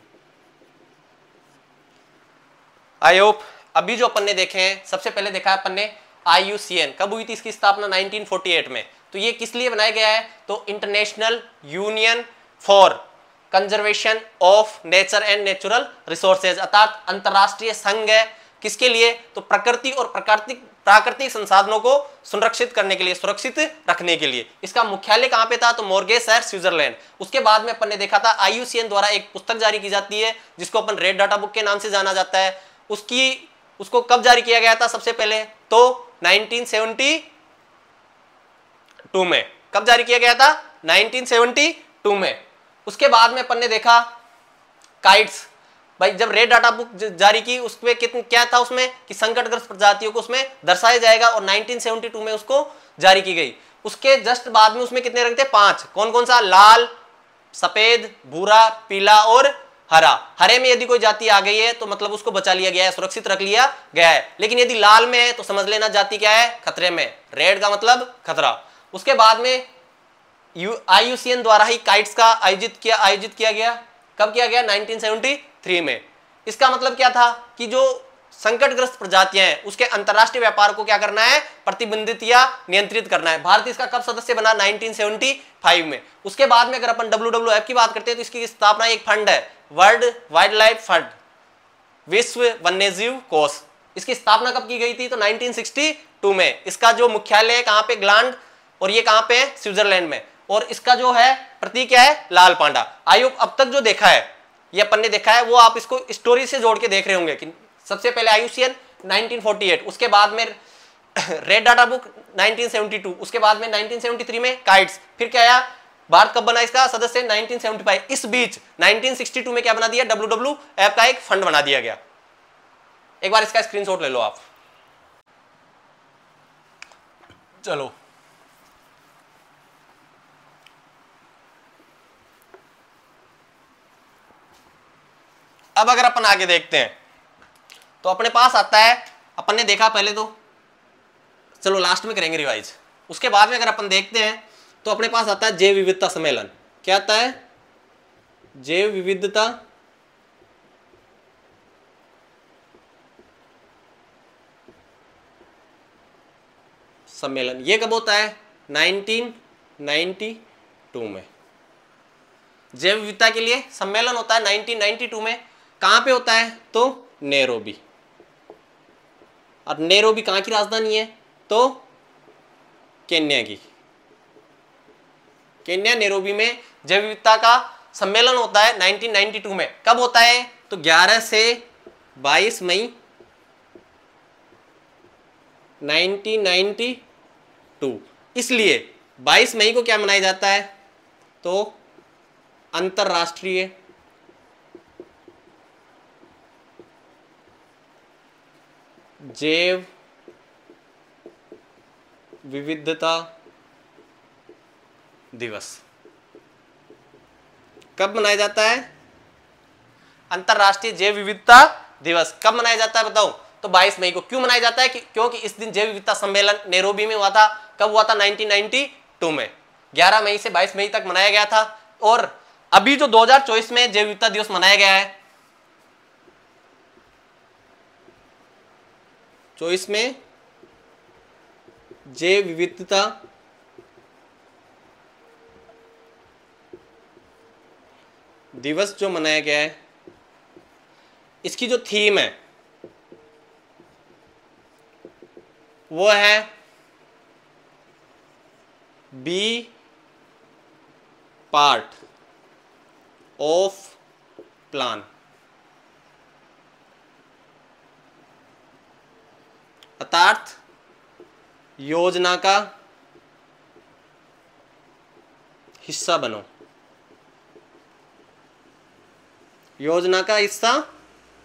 आई होप अभी जो अपन ने देखे हैं, सबसे पहले देखा अपन ने IUCN, कब हुई थी इसकी स्थापना, 1948 में। तो ये किस लिए बनाया गया है, तो international union for conservation of nature and natural resources, अर्थात अंतरराष्ट्रीय संघ है किसके लिए, तो प्रकृति और प्राकृतिक संसाधनों को संरक्षित करने के लिए, सुरक्षित रखने के लिए। इसका मुख्यालय कहां पे था, तो मोरगे शहर, स्विट्जरलैंड। उसके बाद में अपन ने देखा था IUCN द्वारा एक पुस्तक जारी की जाती है जिसको अपन रेड डाटा बुक के नाम से जाना जाता है। उसको कब जारी किया गया था सबसे पहले, तो 1972 में। कब जारी किया गया था, 1972 में। उसके बाद में अपन ने देखा काइट्स, भाई जब रेड डाटा बुक जारी की उसमें क्या था उसमें, कि संकटग्रस्त प्रजातियों को उसमें दर्शाया जाएगा, और 1972 में उसको जारी की गई। उसके जस्ट बाद में उसमें कितने रंग थे, 5। कौन कौन सा, लाल, सफेद, भूरा, पीला और हरा। हरे में यदि कोई जाति आ गई है तो मतलब उसको बचा लिया गया है, सुरक्षित रख लिया गया है। लेकिन यदि लाल में है तो समझ लेना जाति क्या है, खतरे में। रेड का मतलब खतरा। उसके बाद में IUCN द्वारा ही काइट्स का आयोजित किया गया। कब किया गया, 1973 में। इसका मतलब क्या था कि जो संकटग्रस्त प्रजातियां हैं उसके अंतरराष्ट्रीय व्यापार को क्या करना है, प्रतिबंधित या नियंत्रित करना है। भारत इसका कब सदस्य बना, 1975 में। उसके बाद में अगर अपन WWF की बात करते हैं तो इसकी स्थापना एक फंड है, वर्ल्ड वाइल्ड लाइफ फंड, विश्व वन्यजीव कोष। इसकी स्थापना कब की गई थी, तो 1962 में। इसका जो मुख्यालय है कहां पे, ग्लांड, और ये कहां पे है, स्विट्जरलैंड में। और इसका जो है प्रतीक क्या है, लाल पांडा। आयोग अब तक जो देखा है, ये अपन ने देखा है, वो आप इसको स्टोरी से जोड़ के देख रहे होंगे कि सबसे पहले IUCN 1948, उसके बाद में रेड डाटा बुक 1972, उसके बाद में 1973 में काइट्स, फिर क्या आया, भारत कब बना इसका सदस्य, 1975। इस बीच 1962 में क्या बना दिया, WWF का एक फंड बना दिया गया। एक बार इसका स्क्रीनशॉट ले लो आप। चलो अब अगर अपन आगे देखते हैं तो अपने पास आता है, अपन ने देखा पहले तो, चलो लास्ट में करेंगे रिवाइज, उसके बाद में अगर अपन देखते हैं तो अपने पास आता है जैव विविधता सम्मेलन। क्या आता है? जैव विविधता सम्मेलन। ये कब होता है? 1992 में जैव विविधता के लिए सम्मेलन होता है 1992 में। कहां पे होता है? तो नैरोबी। और नैरोबी कहां की राजधानी है? तो केन्या की। केन्या नैरोबी में जैव विविधता का सम्मेलन होता है 1992 में। कब होता है? तो 11 से 22 मई 1992। इसलिए 22 मई को क्या मनाया जाता है? तो अंतरराष्ट्रीय जैव विविधता दिवस। कब मनाया जाता है? अंतरराष्ट्रीय जैव विविधता दिवस कब मनाया जाता है बताओ? तो 22 मई को। क्यों मनाया जाता है? क्योंकि इस दिन जैव विविधता सम्मेलन नैरोबी में हुआ था। कब हुआ था? 1992 में। 11 मई से 22 मई तक मनाया गया था। और अभी जो 2024 में जैव विविधता दिवस मनाया गया है, 24 में जैव विविधता दिवस जो मनाया गया है, इसकी जो थीम है वो है बी पार्ट ऑफ प्लान। अर्थात योजना का हिस्सा बनो। योजना का हिस्सा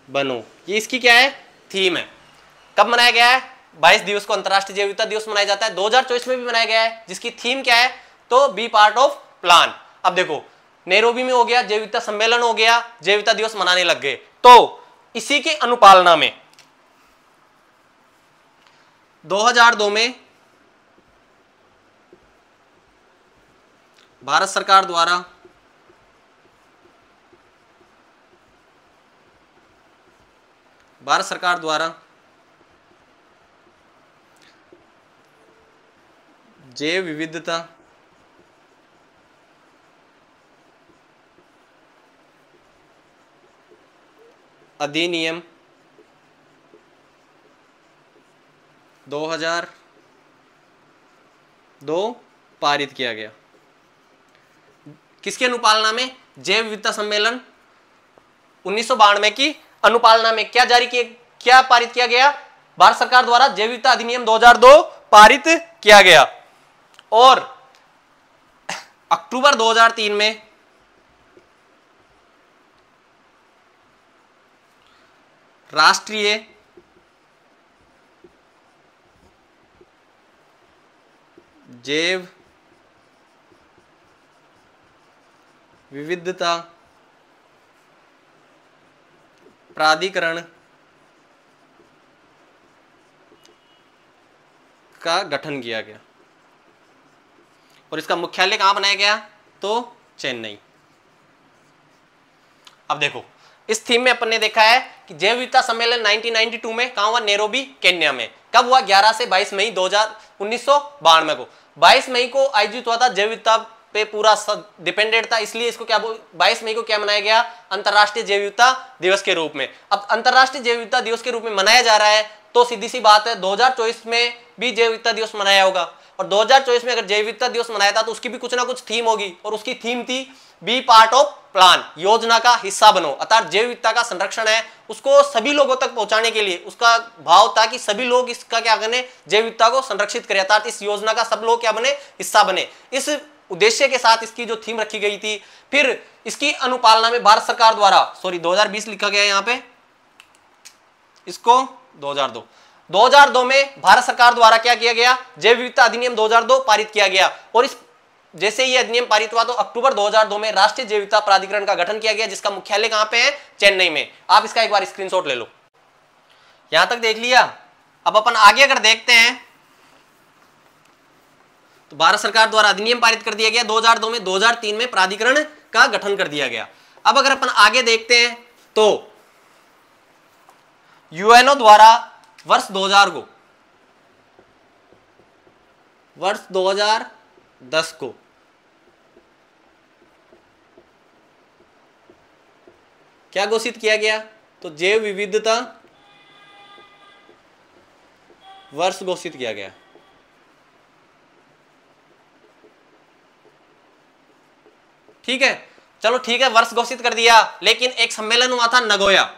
बनो, ये इसकी क्या है? थीम है। कब मनाया गया है? 22 दिवस को अंतरराष्ट्रीय जैव विविधता दिवस मनाया जाता है। 2024 में भी मनाया गया है, जिसकी थीम क्या है? तो बी पार्ट ऑफ प्लान। अब देखो, नैरोबी में हो गया, जैव विविधता सम्मेलन हो गया, जैव विविधता दिवस मनाने लग गए। तो इसी की अनुपालना में 2002 में भारत सरकार द्वारा जैव विविधता अधिनियम 2002 पारित किया गया। किसकी अनुपालना में? जैव विविधता सम्मेलन 1992 की अनुपालना में क्या जारी किया, क्या पारित किया गया? भारत सरकार द्वारा जैव विविधता अधिनियम 2002 पारित किया गया। और अक्टूबर 2003 में राष्ट्रीय जैव विविधता प्राधिकरण का गठन किया गया। और इसका मुख्यालय कहां बनाया गया? तो चेन्नई। अब देखो, इस थीम में अपन ने देखा है कि जैव विविधता सम्मेलन 1992 में कहां हुआ? नैरोबी, केन्या में। कब हुआ? 11 से 22 मई 1992 को। 22 मई को आयोजित हुआ था, जैव विविधता पे पूरा डिपेंडेंट था, इसलिए इसको क्या 22 मई को क्या मनाया गया? अंतरराष्ट्रीय जैव विविधता दिवस के रूप में। अब अंतरराष्ट्रीय जैव विविधता दिवस के रूप में मनाया जा रहा है, तो सीधी सी बात है 2024 में भी जैव विविधता दिवस मनाया होगा। और 2024 में अगर जैव विविधता दिवस मनाया था तो उसकी भी कुछ ना कुछ थीम होगी, और उसकी थीम थी बी पार्ट ऑफ प्लान, योजना का हिस्सा बनो। अर्थात जैव विविधता का संरक्षण है, उसको सभी लोगों तक पहुंचाने के लिए उसका भाव था कि सभी लोग इसका क्या करें? जैव विविधता को संरक्षित करें, अर्थात इस योजना का सब लोग क्या बने? हिस्सा बने। इस उद्देश्य के साथ इसकी जो थीम रखी गई थी। फिर इसकी अनुपालना में भारत सरकार द्वारा, सॉरी 2020 लिखा गया है यहां पे, इसको 2002, 2002 में भारत सरकार द्वारा क्या किया गया, जैव विविधता अधिनियम 2002 पारित किया गया। और इस जैसे ये अधिनियम पारित हुआ तो अक्टूबर 2002 में राष्ट्रीय जैव विविधता प्राधिकरण का गठन किया गया, जिसका मुख्यालय कहां पे है, चेन्नई में। आप इसका एक बार स्क्रीनशॉट ले लो। यहां तक देख लिया। अब अपन आगे अगर देखते हैं तो भारत सरकार द्वारा अधिनियम पारित कर दिया गया 2002 में, 2003 में प्राधिकरण का गठन कर दिया गया। अब अगर अपन आगे देखते हैं तो यूएनओ द्वारा वर्ष 2010 को क्या घोषित किया गया, तो जैव विविधता वर्ष घोषित किया गया। ठीक है, चलो ठीक है, वर्ष घोषित कर दिया, लेकिन एक सम्मेलन हुआ था नगोया।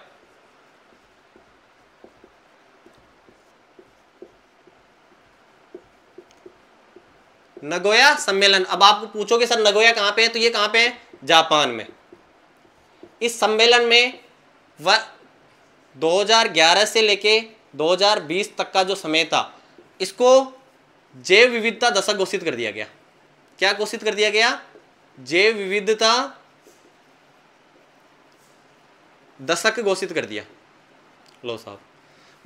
नगोया सम्मेलन। अब आप पूछोगे सर नगोया कहां पे है, तो ये कहां पे है, जापान में। इस सम्मेलन में 2011 से लेके 2020 तक का जो समय था, इसको जैव विविधता दशक घोषित कर दिया गया। क्या घोषित कर दिया गया, जैव विविधता दशक घोषित कर दिया। लो साहब,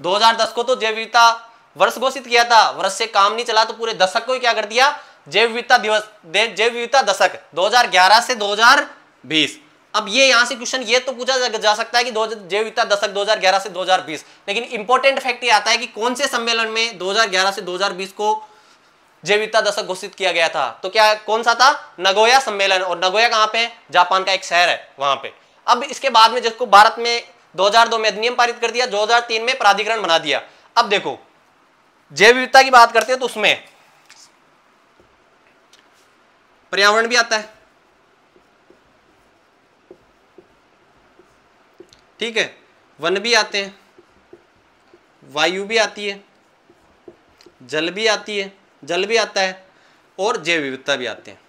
2010 को तो जैव विविधता वर्ष घोषित किया था, वर्ष से काम नहीं चला तो पूरे दशक को ही क्या कर दिया, जैव विविधता दिवस, जैव विविधता दशक 2011 से 2020। अब ये यहां से क्वेश्चन ये तो पूछा जा सकता है कि जैव विविधता दशक 2011 से 2020, लेकिन इंपॉर्टेंट फैक्ट ये आता है कि कौन से सम्मेलन में 2011 से 2020 को जैव विविधता दशक घोषित किया गया था। तो क्या कौन सा था, नगोया सम्मेलन। और नगोया कहां पे है, जापान का एक शहर है वहां पे। अब इसके बाद में जिसको भारत में 2002 में अधिनियम पारित कर दिया, 2003 में प्राधिकरण बना दिया। अब देखो जैव विविधता की बात करते हैं तो उसमें पर्यावरण भी आता है, ठीक है, वन भी आते हैं, वायु भी आती है, जल भी आती है, जल भी आता है, और जैव विविधता भी आते हैं।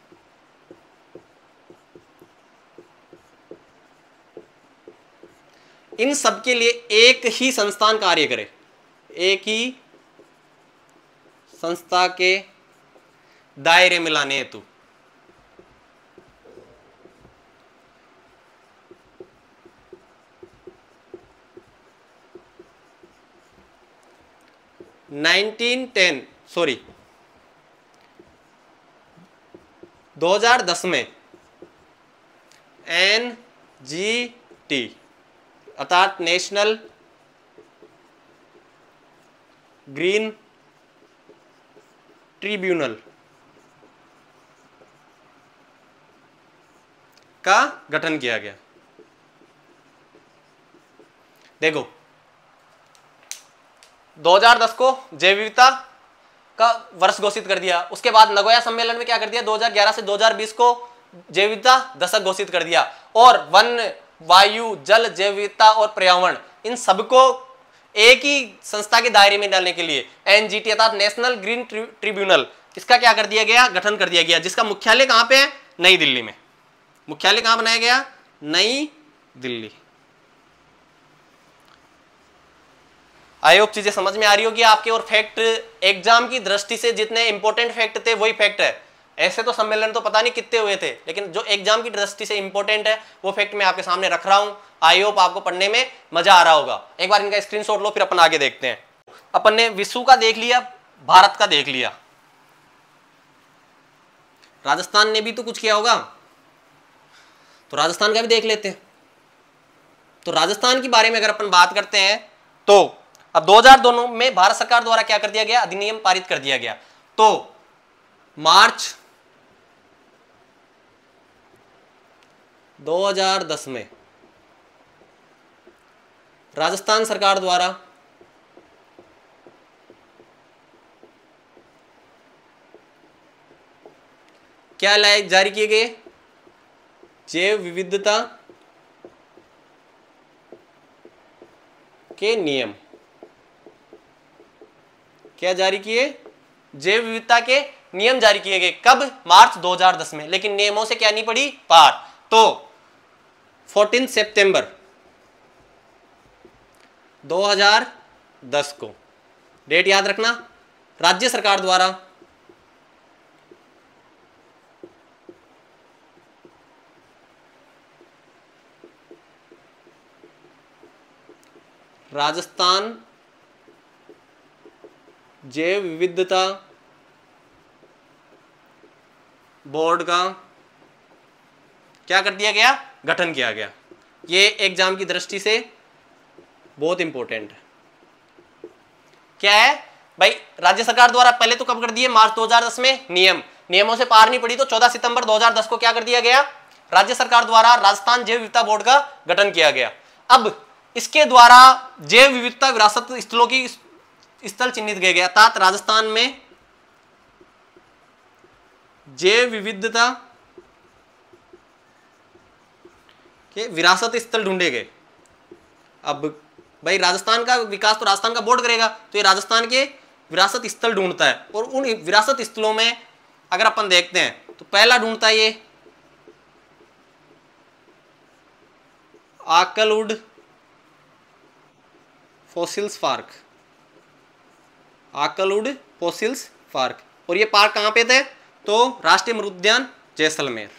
इन सब के लिए एक ही संस्थान कार्य करे, एक ही संस्था के दायरे में लाने हेतु $1910 2010 में NGT अर्थात नेशनल ग्रीन ट्रिब्यूनल का गठन किया गया। देखो 2010 को जैव विविधता का वर्ष घोषित कर दिया, उसके बाद नगोया सम्मेलन में क्या कर दिया, 2011 से 2020 को जैव विविधता दशक घोषित कर दिया। और वन, वायु, जल, जैव विविधता और पर्यावरण, इन सबको एक ही संस्था के दायरे में डालने के लिए एनजीटी अर्थात नेशनल ग्रीन ट्रिब्यूनल, इसका क्या कर दिया गया, गठन कर दिया गया, जिसका मुख्यालय कहां पे है, नई दिल्ली में। मुख्यालय कहां बनाया गया, नई दिल्ली। आई होप चीजें समझ में आ रही होगी आपके। और फैक्ट एग्जाम की दृष्टि से जितने इंपॉर्टेंट फैक्ट थे वही फैक्ट है। ऐसे तो सम्मेलन तो पता नहीं कितने हुए थे, लेकिन जो एग्जाम की दृष्टि से इंपॉर्टेंट है वो फैक्ट मैं आपके सामने रख रहा हूं। आई होप आपको पढ़ने में मजा आ रहा होगा। एक बार इनका स्क्रीनशॉट लो, फिर अपन आगे देखते हैं। अपन ने विश्व का देख लिया, भारत का देख लिया, राजस्थान ने भी तो कुछ किया होगा, तो राजस्थान का भी देख लेते हैं। तो राजस्थान के बारे में अगर अपन बात करते हैं तो अब 2002 में भारत सरकार द्वारा क्या कर दिया गया, अधिनियम पारित कर दिया गया। तो मार्च 2010 में राजस्थान सरकार द्वारा क्या लाए जारी किए गए, जैव विविधता के नियम। क्या जारी किए, जैव विविधता के नियम जारी किए गए। कब, मार्च 2010 में। लेकिन नियमों से क्या नहीं पड़ी पार। तो 14 सितंबर 2010 को डेट याद रखना, राज्य सरकार द्वारा राजस्थान जैव विविधता बोर्ड का क्या कर दिया गया, गठन किया गया। ये एग्जाम की दृष्टि से बहुत इंपॉर्टेंट है। क्या है भाई, राज्य सरकार द्वारा पहले तो कब कर दिए, मार्च 2010 में नियमों से पार नहीं पड़ी तो 14 सितंबर 2010 को क्या कर दिया गया, राज्य सरकार द्वारा राजस्थान जैव विविधता बोर्ड का गठन किया गया। अब इसके द्वारा जैव विविधता विरासत स्थलों की स्थल चिन्हित किया गया, अर्थात राजस्थान में जैव विविधता के विरासत स्थल ढूंढे गए। अब भाई राजस्थान का विकास तो राजस्थान का बोर्ड करेगा, तो ये राजस्थान के विरासत स्थल ढूंढता है, और उन विरासत स्थलों में अगर अपन देखते हैं तो पहला ढूंढता है ये Akal wood fossils park, Akal wood fossils park, और ये पार्क कहां पे थे, तो राष्ट्रीय मृग उद्यान जैसलमेर।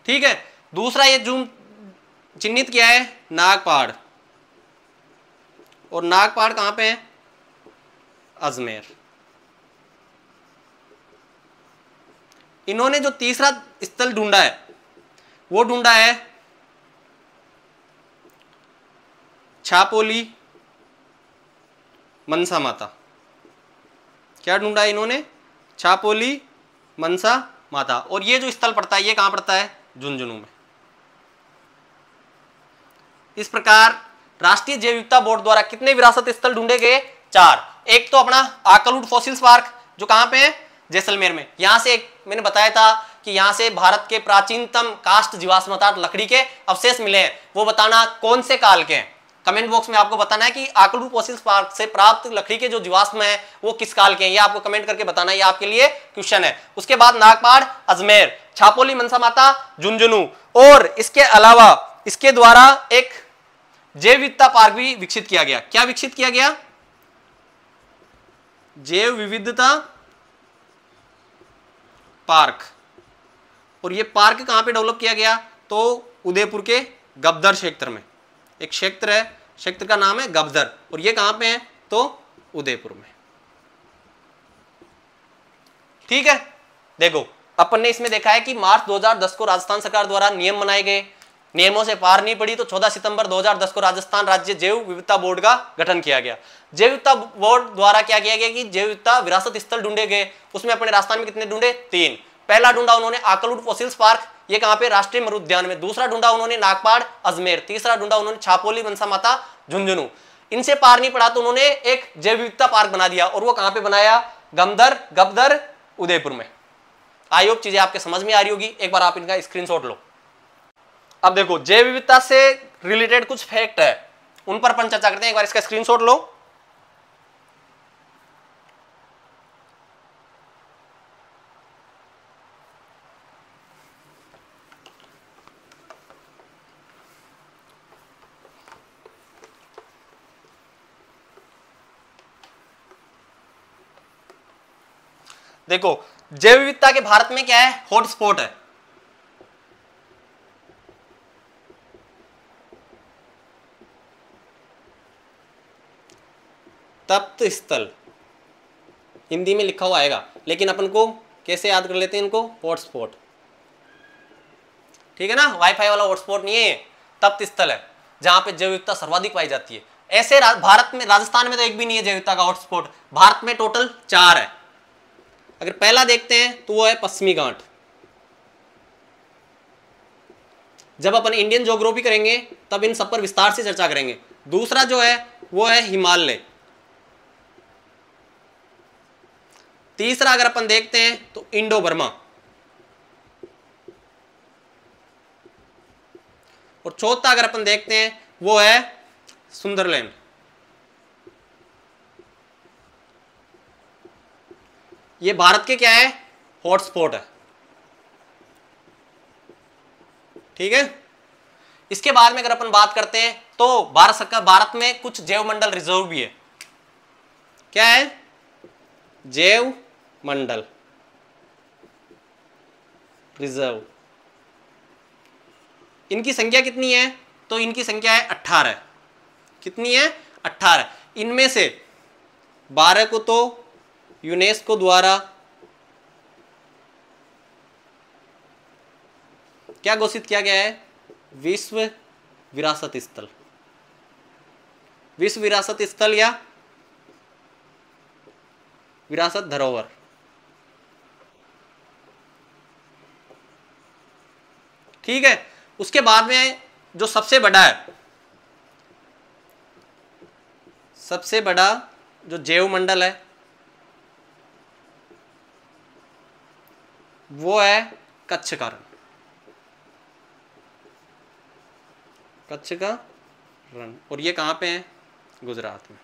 ठीक है, दूसरा ये जो चिन्हित किया है नागपहाड़, और नागपहाड़ कहां पे है, अजमेर। इन्होंने जो तीसरा स्थल ढूंढा है वो ढूंढा है छापोली मनसा माता। क्या ढूंढा है इन्होंने, छापोली मनसा माता, और ये जो स्थल पड़ता है ये कहां पड़ता है, झुंझुनू में। इस प्रकार राष्ट्रीय जैव विविधता बोर्ड द्वारा कितने विरासत स्थल ढूंढे गए, 4। एक तो अपना आकलवुड फॉसिल्स पार्क जो कहां पे है, जैसलमेर में। यहां से एक मैंने बताया था कि यहां से भारत के प्राचीनतम काष्ठ जीवाश्म अर्थात लकड़ी के अवशेष मिले हैं, वो बताना कौन से काल के हैं। कमेंट बॉक्स में आपको बताना है कि आकलवुड फॉसिल्स पार्क से प्राप्त लकड़ी के जो जीवाश्म है वो किस काल के हैं, ये आपको कमेंट करके बताना, ये आपके लिए क्वेश्चन है। उसके बाद नागपहाड़, अजमेर, छापोली मनसा माता, झुंझुनू, और इसके अलावा इसके द्वारा एक जैव विविधता पार्क भी विकसित किया गया। क्या विकसित किया गया, जैव विविधता पार्क, और ये पार्क कहां पे डेवलप किया गया, तो उदयपुर के गब्दर क्षेत्र में। एक क्षेत्र है, क्षेत्र का नाम है गब्दर, और ये कहां पे है, तो उदयपुर में। ठीक है, देखो अपन ने इसमें देखा है कि मार्च 2010 को राजस्थान सरकार द्वारा नियम बनाए गए, नियमों से पार नहीं पड़ी तो 14 सितंबर 2010 को राजस्थान राज्य जैव विविधता बोर्ड का गठन किया गया। जैव विविधता बोर्ड द्वारा क्या किया गया कि जैव विविधता विरासत स्थल ढूंढे गए, उसमें अपने राजस्थान में कितने ढूंढे, 3। पहला ढूंढा उन्होंने आकलवुड फॉसिल्स पार्क, ये कहां पे, राष्ट्रीय मृग उद्यान में। दूसरा ढूंढा उन्होंने नागपहाड़, अजमेर। तीसरा ढूंढा उन्होंने छापोली मनसा माता, झुंझुनू। इनसे पार नहीं पड़ा तो उन्होंने एक जैव विविधता पार्क बना दिया, और वो कहां पे बनाया, गब्दर उदयपुर में। आई होप चीजें आपके समझ में आ रही होगी, एक बार आप इनका स्क्रीनशॉट लो। अब देखो जैव विविधता से रिलेटेड कुछ फैक्ट है, उन पर अपन चर्चा करते हैं, एक बार इसका स्क्रीनशॉट लो। देखो जैव विविधता के भारत में क्या है, हॉटस्पॉट है। तप्त स्थल हिंदी में लिखा हुआ आएगा, लेकिन अपन को कैसे याद कर लेते हैं इनको, हॉटस्पॉट। ठीक है ना, वाईफाई वाला हॉटस्पॉट नहीं है, तप्त स्थल है जहां पे जैव विविधता सर्वाधिक पाई जाती है। ऐसे भारत में, राजस्थान में तो एक भी नहीं है जैव विविधता का हॉटस्पॉट, भारत में टोटल 4 है। अगर पहला देखते हैं तो वो है पश्चिमी घाट। जब अपन इंडियन ज्योग्राफी करेंगे तब इन सब पर विस्तार से चर्चा करेंगे। दूसरा जो है वो है हिमालय। तीसरा अगर अपन देखते हैं तो इंडो बर्मा, और चौथा अगर अपन देखते हैं वो है सुंदरलैंड। ये भारत के क्या है, हॉटस्पॉट है। ठीक है, इसके बाद में अगर अपन बात करते हैं तो भारत में कुछ जैव मंडल रिजर्व भी है। क्या है? जैव मंडल रिजर्व। इनकी संख्या कितनी है? तो इनकी संख्या है 18। कितनी है? 18। इनमें से 12 को तो यूनेस्को द्वारा क्या घोषित किया गया है? विश्व विरासत स्थल। विश्व विरासत स्थल या विरासत धरोहर। ठीक है। उसके बाद में जो सबसे बड़ा है, सबसे बड़ा जो जैव मंडल है वो है कच्छ का रण। कच्छ का रण। और ये कहां पे है? गुजरात में।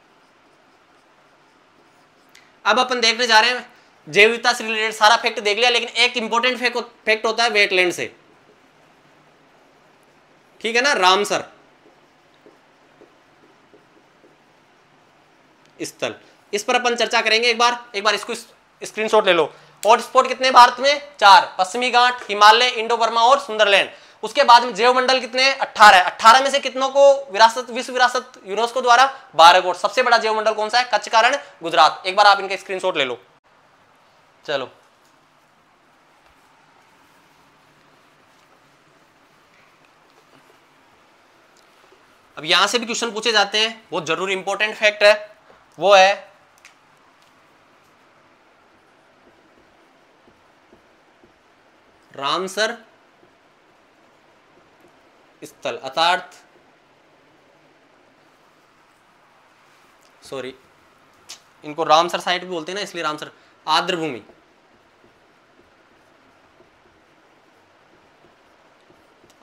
अब अपन देखने जा रहे हैं, जैव विविधता से रिलेटेड सारा फैक्ट देख लिया, लेकिन एक इंपॉर्टेंट फैक्ट होता है वेटलैंड से। ठीक है ना? रामसर स्थल, इस पर अपन चर्चा करेंगे। एक बार इसको स्क्रीनशॉट ले लो। हॉटस्पॉट कितने भारत में? 4। पश्चिमी घाट, हिमालय, इंडो बर्मा और सुंदरलैंड। उसके बाद में जैव मंडल कितने? 18। 18 में से कितनों को विश्व विरासत यूनेस्को द्वारा? 12 को। सबसे बड़ा जैव मंडल कौन सा है? कच्छ का रण, गुजरात। एक बार आप इनका स्क्रीनशॉट ले लो। चलो, अब यहां से भी क्वेश्चन पूछे जाते हैं, बहुत जरूरी इंपॉर्टेंट फैक्ट है, वो है रामसर स्थल, अर्थात सॉरी, इनको रामसर साइट भी बोलते हैं ना, इसलिए रामसर। आर्द्रभूमि,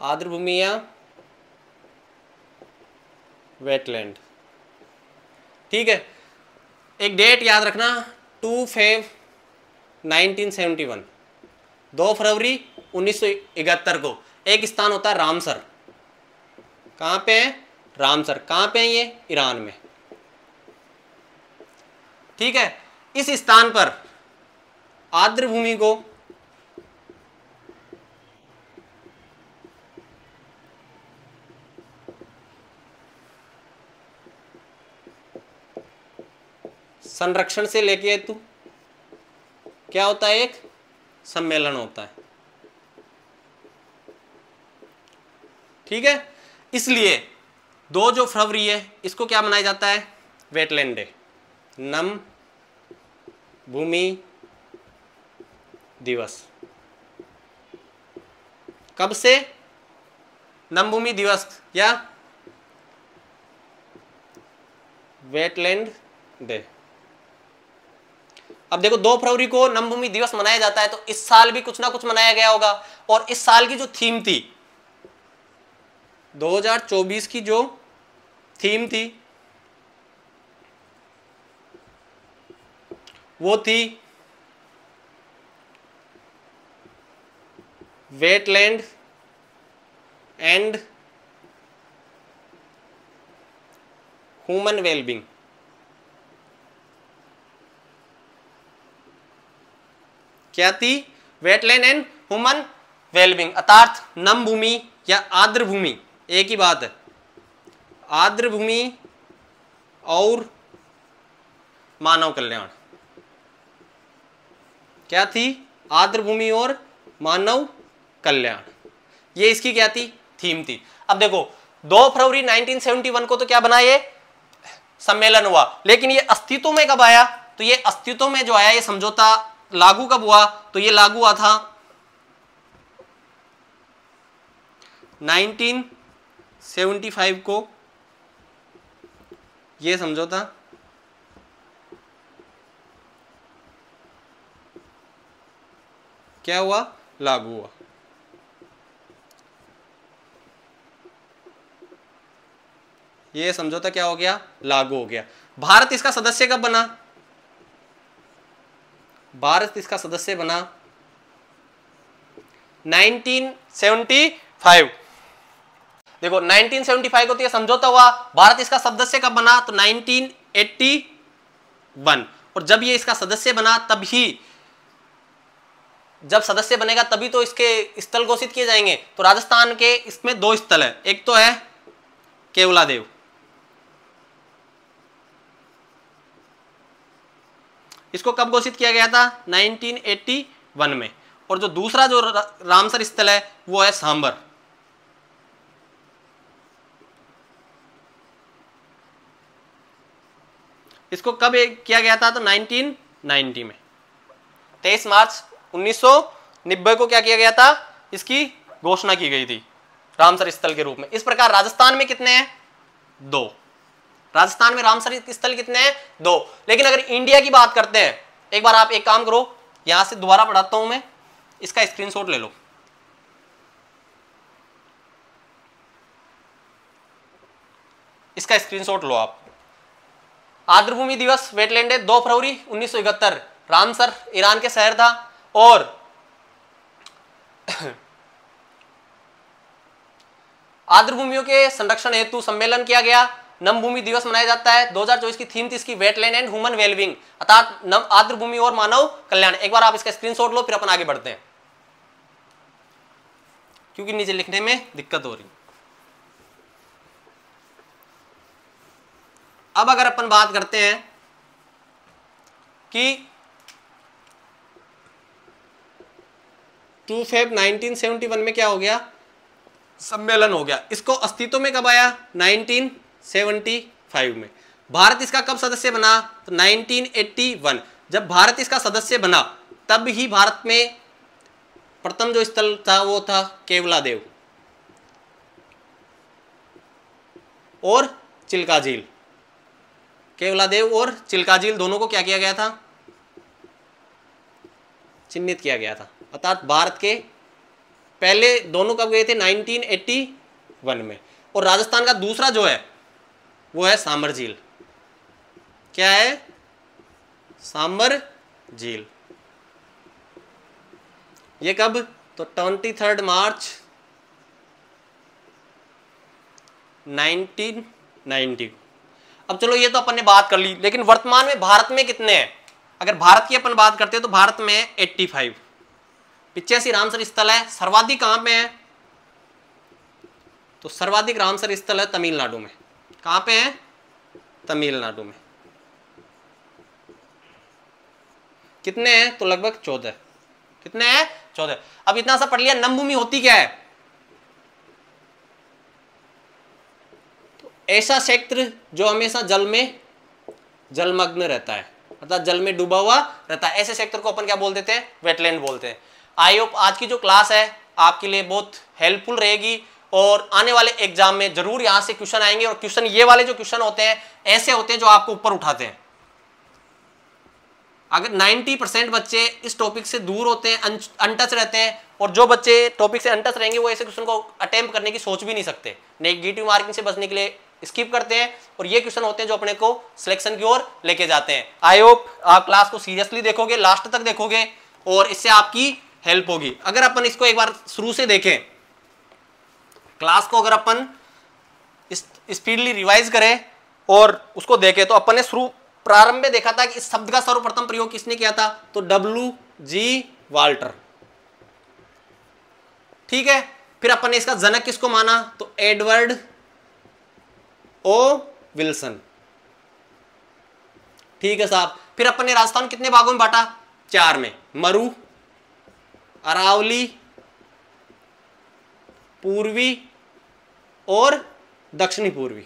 आर्द्रभूमि या वेटलैंड। ठीक है। एक डेट याद रखना, 2 फरवरी 1971, 2 फरवरी 1971 को एक स्थान होता है रामसर। कहां पे है? रामसर। कहां पे है ये? ईरान में। ठीक है। इस स्थान पर आर्द्रभूमि को संरक्षण से लेके हेतु क्या होता है? एक सम्मेलन होता है। ठीक है। इसलिए 2 जो फरवरी है इसको क्या मनाया जाता है? वेटलैंड डे, नम भूमि दिवस। कब से? नम भूमि दिवस या वेटलैंड डे। अब देखो, 2 फरवरी को नम भूमि दिवस मनाया जाता है, तो इस साल भी कुछ ना कुछ मनाया गया होगा। और इस साल की जो थीम थी, 2024 की जो थीम थी वो थी वेटलैंड एंड ह्यूमन वेलबींग। क्या थी? वेटलैंड एंड ह्यूमन वेलबींग, अर्थात नम भूमि या आर्द्र भूमि, एक ही बात है। आर्द्र भूमि और मानव कल्याण। क्या थी? आर्द्र भूमि और मानव कल्याण, ये इसकी क्या थी? थीम थी। अब देखो, 2 फरवरी 1971 को तो क्या बना? ये सम्मेलन हुआ, लेकिन ये अस्तित्व में कब आया? तो ये अस्तित्व में जो आया, ये समझौता लागू कब हुआ? तो ये लागू हुआ था 1975 को। ये समझौता क्या हुआ? लागू हुआ। ये समझौता क्या हो गया? लागू हो गया। भारत इसका सदस्य कब बना? भारत इसका सदस्य बना 1975। देखो 1975 को तो ये समझौता हुआ, भारत इसका सदस्य कब बना, तो 1981, और जब ये इसका सदस्य बना तब ही, जब सदस्य बनेगा तभी तो इसके स्थल घोषित किए जाएंगे। तो राजस्थान के इसमें 2 स्थल है, एक तो है केवलादेव, इसको कब घोषित किया गया था, 1981 में, और जो दूसरा जो रामसर स्थल है वो है सांबर। इसको कब किया गया था, तो 1990 में, 23 मार्च 1990 को क्या किया गया था, इसकी घोषणा की गई थी रामसर स्थल के रूप में। इस प्रकार राजस्थान में कितने हैं, 2, राजस्थान में रामसर स्थल कितने हैं, 2। लेकिन अगर इंडिया की बात करते हैं, एक बार आप एक काम करो, यहां से दोबारा पढ़ाता हूं मैं, इसका स्क्रीनशॉट ले लो, इसका स्क्रीनशॉट लो आप। आर्द्रभूमि दिवस वेटलैंड है 2 फरवरी 1971, रामसर ईरान के शहर था, और आर्द्रभूमियों के संरक्षण हेतु सम्मेलन किया गया। नमभूमि दिवस मनाया जाता है। 2024 की थीम थी इसकी वेटलैंड एंड ह्यूमन वेलबींग, अर्थात आर्द्रभूमि और मानव कल्याण। एक बार आप इसका स्क्रीनशॉट लो, फिर अपन आगे बढ़ते हैं, क्योंकि नीचे लिखने में दिक्कत हो रही। अब अगर अपन बात करते हैं कि 2 फेब 1971 में क्या हो गया, सम्मेलन हो गया। इसको अस्तित्व में कब आया, 1975 में। भारत इसका कब सदस्य बना, तो 1981। जब भारत इसका सदस्य बना तब ही भारत में प्रथम जो स्थल था वो था केवलादेव और चिल्का झील। केवलादेव और चिल्का झील दोनों को क्या किया गया था, चिन्हित किया गया था। अर्थात भारत के पहले दोनों कब गए थे, 1981 में। और राजस्थान का दूसरा जो है वो है सांबर झील। क्या है, सांबर झील। ये कब, तो 23 मार्च 1990। अब चलो ये तो अपन ने बात कर ली, लेकिन वर्तमान में भारत में कितने हैं। अगर भारत की अपन बात करते हैं तो भारत में 85, 85 रामसर स्थल है। सर्वाधिक कहां पे है, तो सर्वाधिक रामसर स्थल है तमिलनाडु में। कहां पे है, तमिलनाडु में। कितने हैं, तो लगभग 14। कितने हैं, 14। अब इतना सा पढ़ लिया, नमभूमि होती क्या है, तो ऐसा क्षेत्र जो हमेशा जल में जलमग्न रहता है, अर्थात जल में डूबा हुआ रहता है, ऐसे क्षेत्र को अपन क्या बोल देते हैं, वेटलैंड बोलते हैं। आई होप आज की जो क्लास है आपके लिए बहुत हेल्पफुल रहेगी, और आने वाले एग्जाम में जरूर यहां से क्वेश्चन आएंगे। और क्वेश्चन, ये वाले जो क्वेश्चन होते हैं ऐसे होते हैं जो आपको ऊपर उठाते हैं। अगर 90% बच्चे इस टॉपिक से दूर होते हैं, अनटच रहते हैं, और जो बच्चे टॉपिक से अनटच रहेंगे वो ऐसे क्वेश्चन को अटेम्प्ट करने की सोच भी नहीं सकते, नेगेटिव मार्किंग से बचने के लिए स्किप करते हैं। और ये क्वेश्चन होते हैं जो अपने को सिलेक्शन की ओर लेके जाते हैं। आई होप आप क्लास को सीरियसली देखोगे, लास्ट तक देखोगे, और इससे आपकी हेल्प होगी। अगर अपन इसको एक बार शुरू से देखें, क्लास को अगर अपन स्पीडली रिवाइज करें और उसको देखें, तो अपन ने शुरू प्रारंभ में देखा था कि इस शब्द का सर्वप्रथम प्रयोग किसने किया था, तो WG वाल्टर। ठीक है, फिर अपन ने इसका जनक किसको माना, तो एडवर्ड ओ विल्सन। ठीक है साहब। फिर अपन ने राजस्थान कितने भागों में बांटा, 4 में, मरु, अरावली, पूर्वी और दक्षिणी पूर्वी।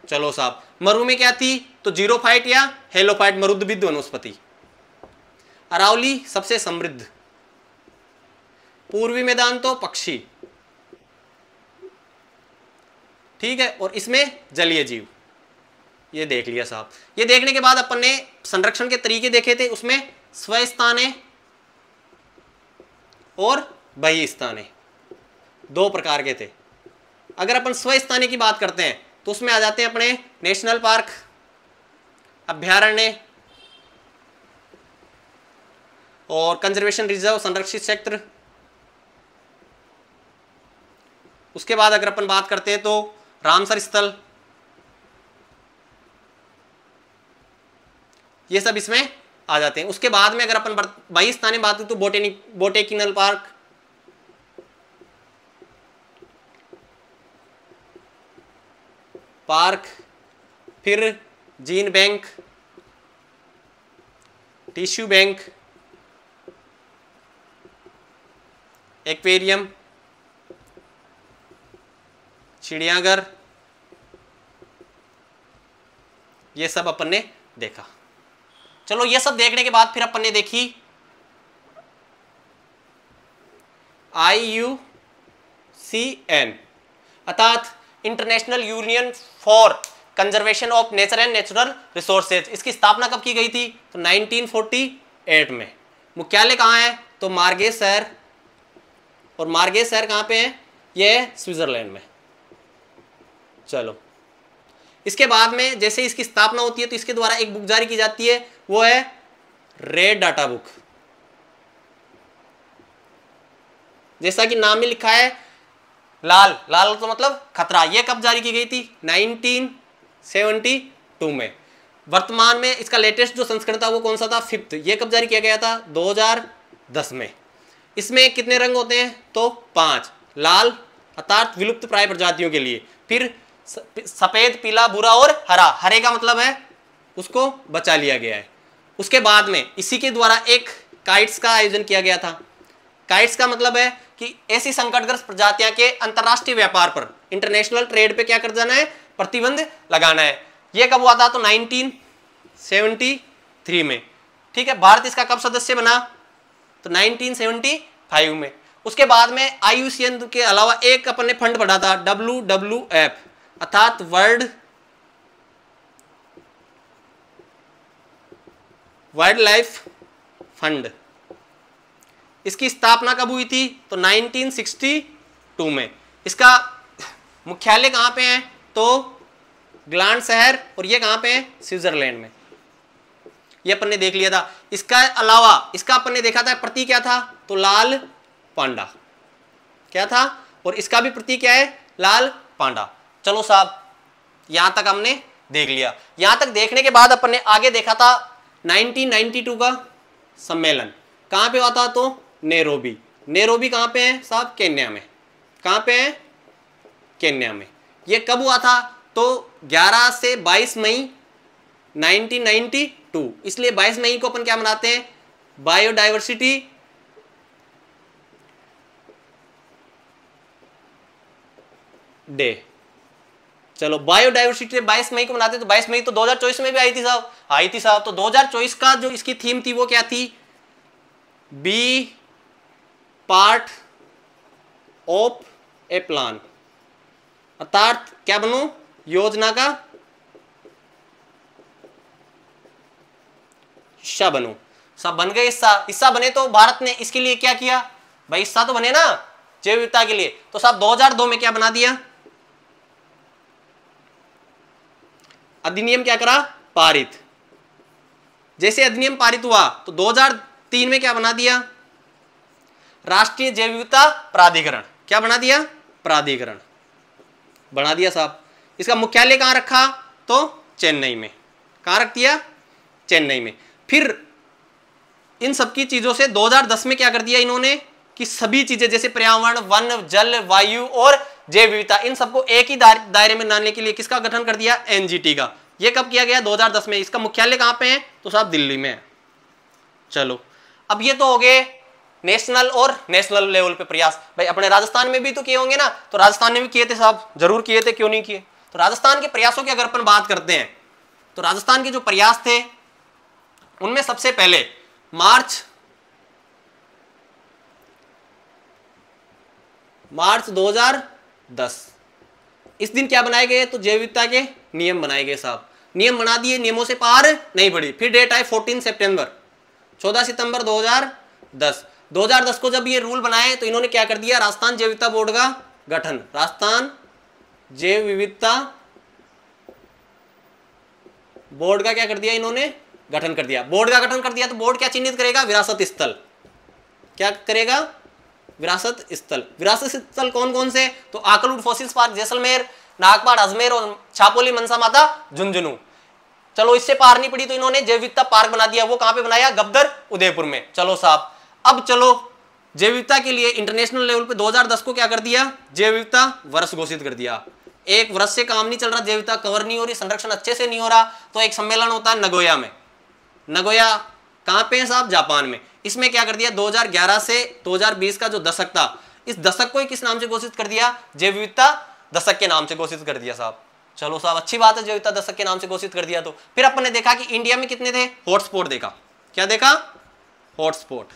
चलो साहब, मरु में क्या थी, तो जीरोफाइट या हेलोफाइट मरुद्भिद वनस्पति। अरावली सबसे समृद्ध, पूर्वी मैदान तो पक्षी। ठीक है, और इसमें जलीय जीव। ये देख लिया साहब। ये देखने के बाद अपन ने संरक्षण के तरीके देखे थे, उसमें स्वस्थाने और बहिस्थाने 2 प्रकार के थे। अगर अपन स्वस्थाने की बात करते हैं तो उसमें आ जाते हैं अपने नेशनल पार्क, अभ्यारण्य और कंजर्वेशन रिजर्व, संरक्षित क्षेत्र। उसके बाद अगर अपन बात करते हैं तो रामसर स्थल, ये सब इसमें आ जाते हैं। उसके बाद में अगर अपन 22 स्थान में बात करें तो बोटेनिकल पार्क, फिर gene bank, tissue bank, aquarium, चिड़ियाघर, ये सब अपन ने देखा। चलो ये सब देखने के बाद फिर अपन ने देखी IUCN अर्थात international union for conservation of nature and natural resources. इसकी स्थापना कब की गई थी? तो 1948 में। मुख्यालय कहाँ है? तो मार्गे शहर, और मार्गे शहर कहाँ पे है? ये है स्विट्जरलैंड में। चलो इसके बाद में जैसे इसकी स्थापना होती है तो इसके द्वारा एक बुक जारी की जाती है, वो है रेड डाटा बुक। जैसा कि नाम में लिखा है लाल, लाल तो मतलब खतरा। ये कब जारी की गई थी? 1972 में। वर्तमान में इसका लेटेस्ट जो संस्करण था वो कौन सा था? 5th। ये कब जारी किया गया था? 2010 में। इसमें कितने रंग होते हैं? तो 5। लाल अर्थात विलुप्त प्राय प्रजातियों के लिए, फिर सफेद, पीला, भूरा और हरा। हरे का मतलब है उसको बचा लिया गया है। उसके बाद में इसी के द्वारा एक काइट्स का आयोजन किया गया था। काइट्स का मतलब है कि ऐसी संकटग्रस्त प्रजातियां के अंतरराष्ट्रीय व्यापार पर, इंटरनेशनल ट्रेड पे क्या कर जाना है? प्रतिबंध लगाना है। यह कब हुआ था? तो 1973 में। ठीक है। भारत इसका कब सदस्य बना? तो 1975 में। उसके बाद में IUCN के अलावा एक अपन ने फंड बढ़ा था, WWF अर्थात वर्ल्ड वाइल्ड लाइफ फंड। इसकी स्थापना कब हुई थी? तो 1962 में। इसका मुख्यालय कहाँ पे है? तो ग्लांड शहर, और ये कहाँ पे है? स्विट्जरलैंड में। ये अपन ने देख लिया था। इसका अलावा इसका अपन ने देखा था प्रतीक क्या था? तो लाल पांडा। क्या था? और इसका भी प्रतीक क्या है? लाल पांडा। चलो साहब यहां तक हमने देख लिया। यहां तक देखने के बाद अपन ने आगे देखा था 1992 का सम्मेलन। कहां पे हुआ था? तो नैरोबी। नैरोबी कहां पे है साहब? केन्या में। कहां पे है? केन्या में। ये कब हुआ था? तो 11 से 22 मई 1992। इसलिए 22 मई को अपन क्या मनाते हैं? Biodiversity day. चलो बायोडाइवर्सिटी डे 22 मई को मनाते हैं। तो 22 मई तो 2024 में भी आई थी साहब। तो 2024 का जो इसकी थीम थी वो क्या थी? Be part of a plan, अर्थात क्या बनो? योजना का हिस्सा बनो। सब बन गए हिस्सा बने। तो भारत ने इसके लिए क्या किया भाई? हिस्सा तो बने ना जैव विविधता के लिए। तो साहब 2002 में क्या बना दिया? अधिनियम क्या करा? पारित। जैसे अधिनियम पारित हुआ तो 2003 में क्या बना दिया? राष्ट्रीय जैव विविधता प्राधिकरण। क्या बना दिया? प्राधिकरण बना दिया साहब। इसका मुख्यालय कहां रखा? तो चेन्नई में। कहां रख दिया? चेन्नई में। फिर इन सबकी चीजों से 2010 में क्या कर दिया इन्होंने कि सभी चीजें जैसे पर्यावरण, वन, जल, वायु और जैव विविधता, इन सबको एक ही दायरे में लाने के लिए किसका गठन कर दिया? NGT का। यह कब किया गया? 2010 में। इसका मुख्यालय कहां पे है? तो साहब दिल्ली में है। चलो अब ये तो हो गए नेशनल और नेशनल लेवल पे प्रयास। भाई अपने राजस्थान में भी तो किए होंगे ना? तो राजस्थान में भी किए थे साहब, जरूर किए थे, क्यों नहीं किए। तो राजस्थान के प्रयासों की अगर अपन बात करते हैं तो राजस्थान के जो प्रयास थे उनमें सबसे पहले मार्च 2010 इस दिन क्या बनाए गए? तो जैव विविधता के नियम बनाए गए साहब। नियम बना दिए, नियमों से पार नहीं बढ़ी। फिर डेट आई 14 सितंबर 2010 को जब ये रूल बनाए तो इन्होंने क्या कर दिया? राजस्थान जैव विविधता बोर्ड का गठन। राजस्थान जैव विविधता बोर्ड का क्या कर दिया इन्होंने? गठन कर दिया। बोर्ड का गठन कर दिया तो बोर्ड क्या चिन्हित करेगा? विरासत स्थल। क्या करेगा? विरासत स्थल। विरासत स्थल कौन कौन से? तो आकलूट फॉसिल्स पार्क जैसलमेर, नागपाड़ अजमेर और छापोली मनसा माता झुंझुनू। चलो इससे पार नहीं पड़ी तो इन्होंने जैव विविधता पार्क बना दिया। वो कहां पे बनाया? गब्दर उदयपुर में। चलो साहब, अब चलो जैव विविधता के लिए इंटरनेशनल लेवल पे 2010 को क्या कर दिया? जैव विविधता वर्ष घोषित कर दिया। एक वर्ष से काम नहीं चल रहा, जैव विविधता कवर नहीं हो रही, संरक्षण अच्छे से नहीं हो रहा, तो एक सम्मेलन होता है नगोया में। नगोया कहां पे है साहब? जापान में। इसमें क्या कर दिया? 2011 से 2020 का जो दशक था, इस दशक को ही किस नाम से घोषित कर दिया? जैव विविधता दशक के नाम से घोषित कर दिया साहब। चलो साहब, अच्छी बात है, जैव विविधता दशक के नाम से घोषित कर दिया। तो फिर अपन ने देखा कि इंडिया में कितने थे? हॉटस्पॉट देखा। क्या देखा? हॉटस्पॉट।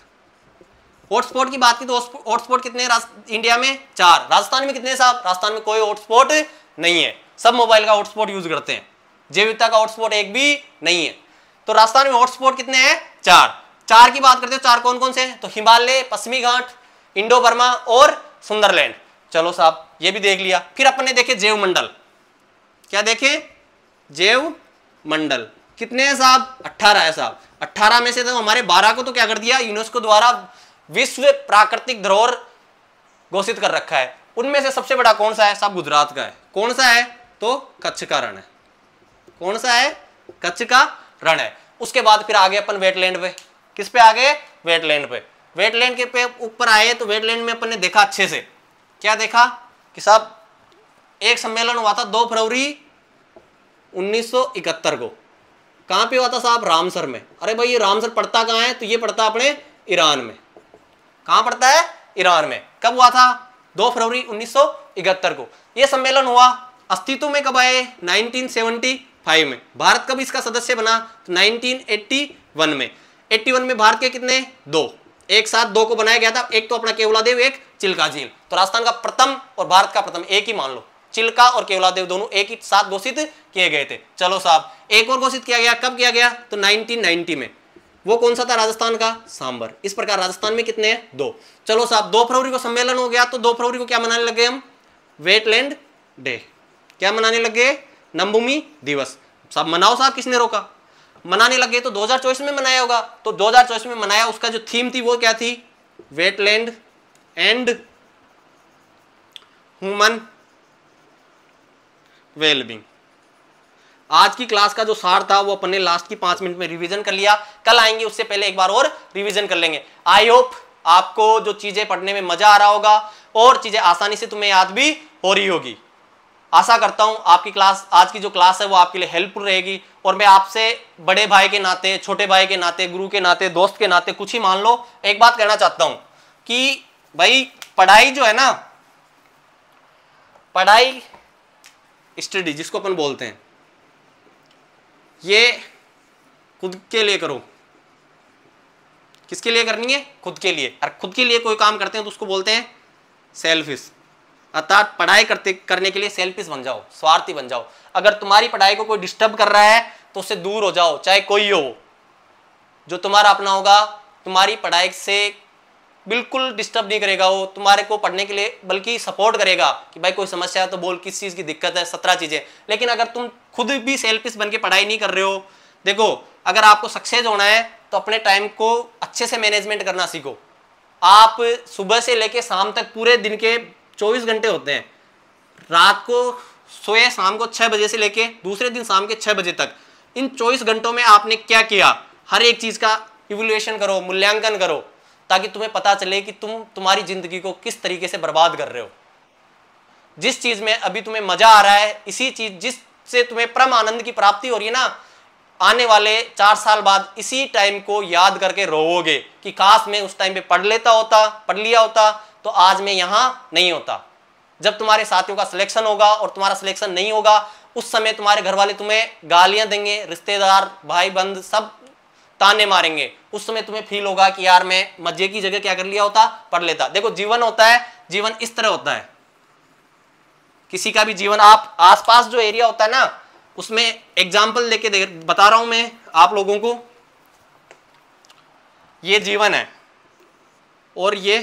हॉटस्पॉट की बात की तो हॉटस्पॉट कितने इंडिया में? 4। राजस्थान में कितने साहब? राजस्थान में कोई हॉटस्पॉट नहीं है, सब मोबाइल का हॉटस्पॉट यूज करते हैं। जैव विविधता का हॉटस्पॉट एक भी नहीं है। तो राजस्थान में हॉटस्पॉट कितने हैं? 4। 4 की बात करते हो, 4 कौन कौन से हैं? तो हिमालय, पश्चिमी घाट, इंडो बर्मा और सुंदरलैंड। चलो साहब, ये भी देख लिया। फिर अपन ने देखे जैव मंडल। क्या देखे? जैव मंडल कितने हैं साहब? 18 है साहब। 18 में से तो हमारे 12 को तो क्या कर दिया? यूनेस्को द्वारा विश्व प्राकृतिक धरोहर घोषित कर रखा है। उनमें से सबसे बड़ा कौन सा है साहब? गुजरात का है। कौन सा है? तो कच्छ का रण है। कौन सा है? कच्छ का रण है। उसके बाद फिर आगे अपन वेटलैंड पे। किस पे आगे? वेटलैंड पे। वेटलैंड के पे ऊपर आए तो वेटलैंड में अपन ने देखा अच्छे से। क्या देखा? कि साहब एक सम्मेलन हुआ था 2 फरवरी 1971 को। कहां पे हुआ था साहब? रामसर में। अरे भाई, ये रामसर पड़ता कहां है? तो ये पड़ता अपने ईरान में। कहां पड़ता है? ईरान में। कब हुआ था? 2 फरवरी 1971 को। यह सम्मेलन हुआ। अस्तित्व में कब आए? 1975 में। भारत कब इसका सदस्य बना? तो 1981 में। 81 में भारत के कितने? 2। एक साथ 2 को बनाया गया था। एक तो अपना केवलादेव, एक चिल्का झील। तो राजस्थान का प्रथम और भारत का प्रथम एक ही मान लो। चिल्का और केवलादेव दोनों एक ही साथ घोषित किए गए थे। चलो साहब, एक और घोषित किया गया। कब किया गया? तो 1990 में। वो कौन सा था? राजस्थान का सांबर। इस प्रकार राजस्थान में कितने हैं? 2। चलो साहब, 2 फरवरी को सम्मेलन हो गया तो 2 फरवरी को क्या मनाने लगे हम? Wetland day. क्या मनाने लगे? नमभूमि दिवस। सब मनाओ साहब, किसने रोका? मनाने लगे तो 2024 में मनाया होगा। तो 2024 में मनाया, उसका जो थीम थी वो क्या थी? Wetland and human wellbeing. आज की क्लास का जो सार था वो अपन ने लास्ट की 5 मिनट में रिवीजन कर लिया। कल आएंगे उससे पहले एक बार और रिवीजन कर लेंगे। आई होप आपको जो चीजें पढ़ने में मजा आ रहा होगा और चीजें आसानी से तुम्हें याद भी हो रही होगी। आशा करता हूं आपकी क्लास, आज की जो क्लास है वो आपके लिए हेल्पफुल रहेगी। और मैं आपसे बड़े भाई के नाते, छोटे भाई के नाते, गुरु के नाते, दोस्त के नाते कुछ ही मान लो, एक बात कहना चाहता हूं कि भाई पढ़ाई जो है ना, पढ़ाई स्टडी जिसको अपन बोलते हैं, ये खुद के लिए करो। किसके लिए करनी है? खुद के लिए। और खुद के लिए कोई काम करते हैं तो उसको बोलते हैं सेल्फिश। अर्थात पढ़ाई करने के लिए सेल्फिश बन जाओ, स्वार्थी बन जाओ। अगर तुम्हारी पढ़ाई को कोई डिस्टर्ब कर रहा है तो उससे दूर हो जाओ, चाहे कोई हो। जो तुम्हारा अपना होगा तुम्हारी पढ़ाई से बिल्कुल डिस्टर्ब नहीं करेगा, वो तुम्हारे को पढ़ने के लिए बल्कि सपोर्ट करेगा कि भाई कोई समस्या है तो बोल, किस चीज़ की दिक्कत है, 17 चीज़ें। लेकिन अगर तुम खुद भी सेल्फिश बन के पढ़ाई नहीं कर रहे हो, देखो अगर आपको सक्सेस होना है तो अपने टाइम को अच्छे से मैनेजमेंट करना सीखो। आप सुबह से लेके शाम तक पूरे दिन के 24 घंटे होते हैं। रात को सोए शाम को 6 बजे से लेके दूसरे दिन शाम के 6 बजे तक, इन 24 घंटों में आपने क्या किया, हर एक चीज़ का इवैल्यूएशन करो, मूल्यांकन करो, ताकि तुम्हें पता चले कि तुम तुम्हारी जिंदगी को किस तरीके से बर्बाद कर रहे हो। जिस चीज़ में अभी तुम्हें मजा आ रहा है, इसी चीज़ जिससे तुम्हें परम आनंद की प्राप्ति हो रही है ना, आने वाले 4 साल बाद इसी टाइम को याद करके रोओगे कि काश मैं उस टाइम पे पढ़ लिया होता तो आज मैं यहाँ नहीं होता। जब तुम्हारे साथियों का सिलेक्शन होगा और तुम्हारा सिलेक्शन नहीं होगा, उस समय तुम्हारे घर वाले तुम्हें गालियां देंगे, रिश्तेदार, भाई बंद सब ताने मारेंगे। उस समय तुम्हें फील होगा कि यार मैं मजे की जगह क्या कर लिया होता, पढ़ लेता। देखो जीवन होता है, जीवन इस तरह होता है। किसी का भी जीवन, आप आसपास जो एरिया होता है ना, उसमें एग्जाम्पल लेके बता रहा हूं मैं आप लोगों को। ये जीवन है और ये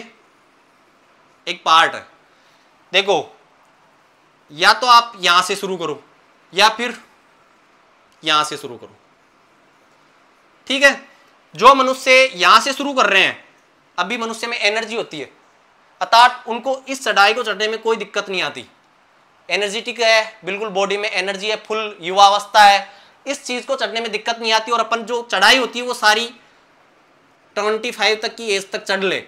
एक पार्ट है। देखो या तो आप यहां से शुरू करो या फिर यहां से शुरू करो, ठीक है। जो मनुष्य यहां से शुरू कर रहे हैं, अभी मनुष्य में एनर्जी होती है। अर्थात उनको इस चढ़ाई को चढ़ने में कोई दिक्कत नहीं आती, एनर्जेटिक है, बिल्कुल बॉडी में एनर्जी है, फुल युवावस्था है, इस चीज को चढ़ने में दिक्कत नहीं आती। और अपन जो चढ़ाई होती है वो सारी 25 तक की एज तक चढ़ ले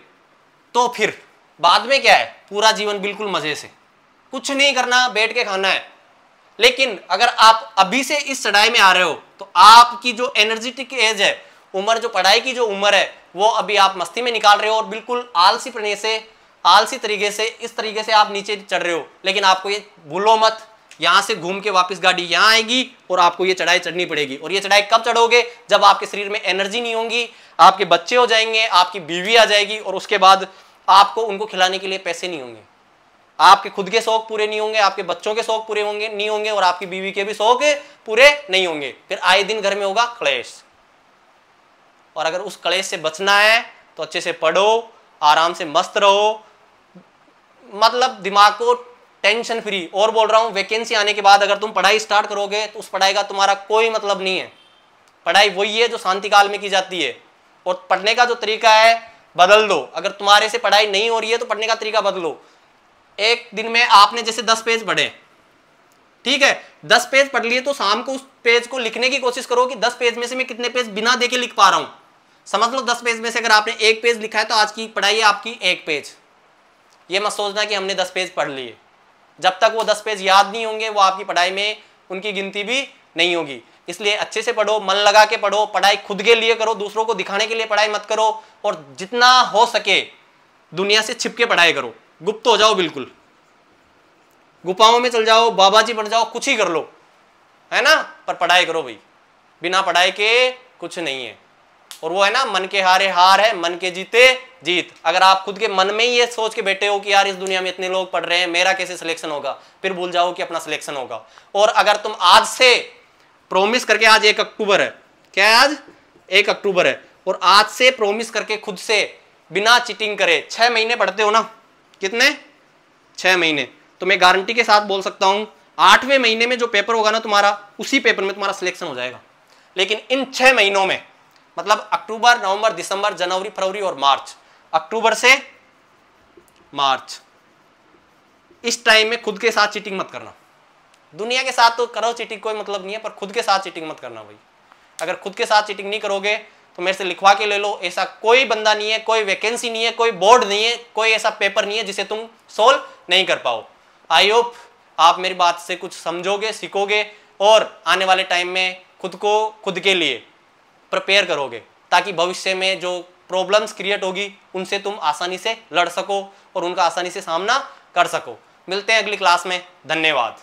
तो फिर बाद में क्या है, पूरा जीवन बिल्कुल मजे से, कुछ नहीं करना, बैठ के खाना है। लेकिन अगर आप अभी से इस चढ़ाई में आ रहे हो तो आपकी जो एनर्जेटिक एज है, उम्र, जो पढ़ाई की जो उम्र है, वो अभी आप मस्ती में निकाल रहे हो और बिल्कुल आलसी तरीके से इस तरीके से आप नीचे चढ़ रहे हो। लेकिन आपको ये भूलो मत, यहां से घूम के वापस गाड़ी यहां आएगी और आपको ये चढ़ाई चढ़नी पड़ेगी। और ये चढ़ाई कब चढ़ोगे, जब आपके शरीर में एनर्जी नहीं होंगी, आपके बच्चे हो जाएंगे, आपकी बीवी आ जाएगी और उसके बाद आपको उनको खिलाने के लिए पैसे नहीं होंगे, आपके खुद के शौक पूरे नहीं होंगे, आपके बच्चों के शौक पूरे नहीं होंगे और आपकी बीवी के भी शौक पूरे नहीं होंगे। फिर आए दिन घर में होगा क्लेश। और अगर उस क्लेश से बचना है तो अच्छे से पढ़ो, आराम से मस्त रहो, मतलब दिमाग को टेंशन फ्री। और बोल रहा हूं, वैकेंसी आने के बाद अगर तुम पढ़ाई स्टार्ट करोगे तो उस पढ़ाई का तुम्हारा कोई मतलब नहीं है। पढ़ाई वही है जो शांति काल में की जाती है। और पढ़ने का जो तरीका है बदल दो। अगर तुम्हारे से पढ़ाई नहीं हो रही है तो पढ़ने का तरीका बदलो। एक दिन में आपने जैसे 10 पेज पढ़े, ठीक है, 10 पेज पढ़ लिए तो शाम को उस पेज को लिखने की कोशिश करो कि 10 पेज में से मैं कितने पेज बिना देखे लिख पा रहा हूं। समझ लो 10 पेज में से अगर आपने 1 पेज लिखा है तो आज की पढ़ाई है आपकी 1 पेज। ये मत सोचना कि हमने 10 पेज पढ़ लिए। जब तक वो 10 पेज याद नहीं होंगे वो आपकी पढ़ाई में उनकी गिनती भी नहीं होगी। इसलिए अच्छे से पढ़ो, मन लगा के पढ़ो, पढ़ाई खुद के लिए करो, दूसरों को दिखाने के लिए पढ़ाई मत करो। और जितना हो सके दुनिया से छिपके पढ़ाई करो, गुप्त हो जाओ, बिल्कुल गुफाओं में चल जाओ, बाबा जी बन जाओ, कुछ ही कर लो, है ना, पर पढ़ाई करो भाई। बिना पढ़ाई के कुछ नहीं है। और वो है ना, मन के हारे हार है, मन के जीते जीत। अगर आप खुद के मन में ही ये सोच के बैठे हो कि यार इस दुनिया में इतने लोग पढ़ रहे हैं, मेरा कैसे सिलेक्शन होगा, फिर भूल जाओ कि अपना सिलेक्शन होगा। और अगर तुम आज से प्रॉमिस करके, आज 1 अक्टूबर है, क्या है आज 1 अक्टूबर है, और आज से प्रॉमिस करके खुद से बिना चीटिंग करे 6 महीने पढ़ते हो ना, कितने 6 महीने, तो मैं गारंटी के साथ बोल सकता हूं 8वें महीने में जो पेपर होगा ना तुम्हारा, उसी पेपर में तुम्हारा सिलेक्शन हो जाएगा। लेकिन इन 6 महीनों में, मतलब अक्टूबर, नवंबर, दिसंबर, जनवरी, फरवरी और मार्च, अक्टूबर से मार्च, इस टाइम में खुद के साथ चीटिंग मत करना। दुनिया के साथ तो करो चीटिंग, कोई मतलब नहीं है, पर खुद के साथ चीटिंग मत करना भाई। अगर खुद के साथ चीटिंग नहीं करोगे तो मेरे से लिखवा के ले लो, ऐसा कोई बंदा नहीं है, कोई वैकेंसी नहीं है, कोई बोर्ड नहीं है, कोई ऐसा पेपर नहीं है जिसे तुम सोल्व नहीं कर पाओ। आई होप आप मेरी बात से कुछ समझोगे, सीखोगे और आने वाले टाइम में खुद को खुद के लिए प्रिपेयर करोगे, ताकि भविष्य में जो प्रॉब्लम्स क्रिएट होगी उनसे तुम आसानी से लड़ सको और उनका आसानी से सामना कर सको। मिलते हैं अगली क्लास में, धन्यवाद।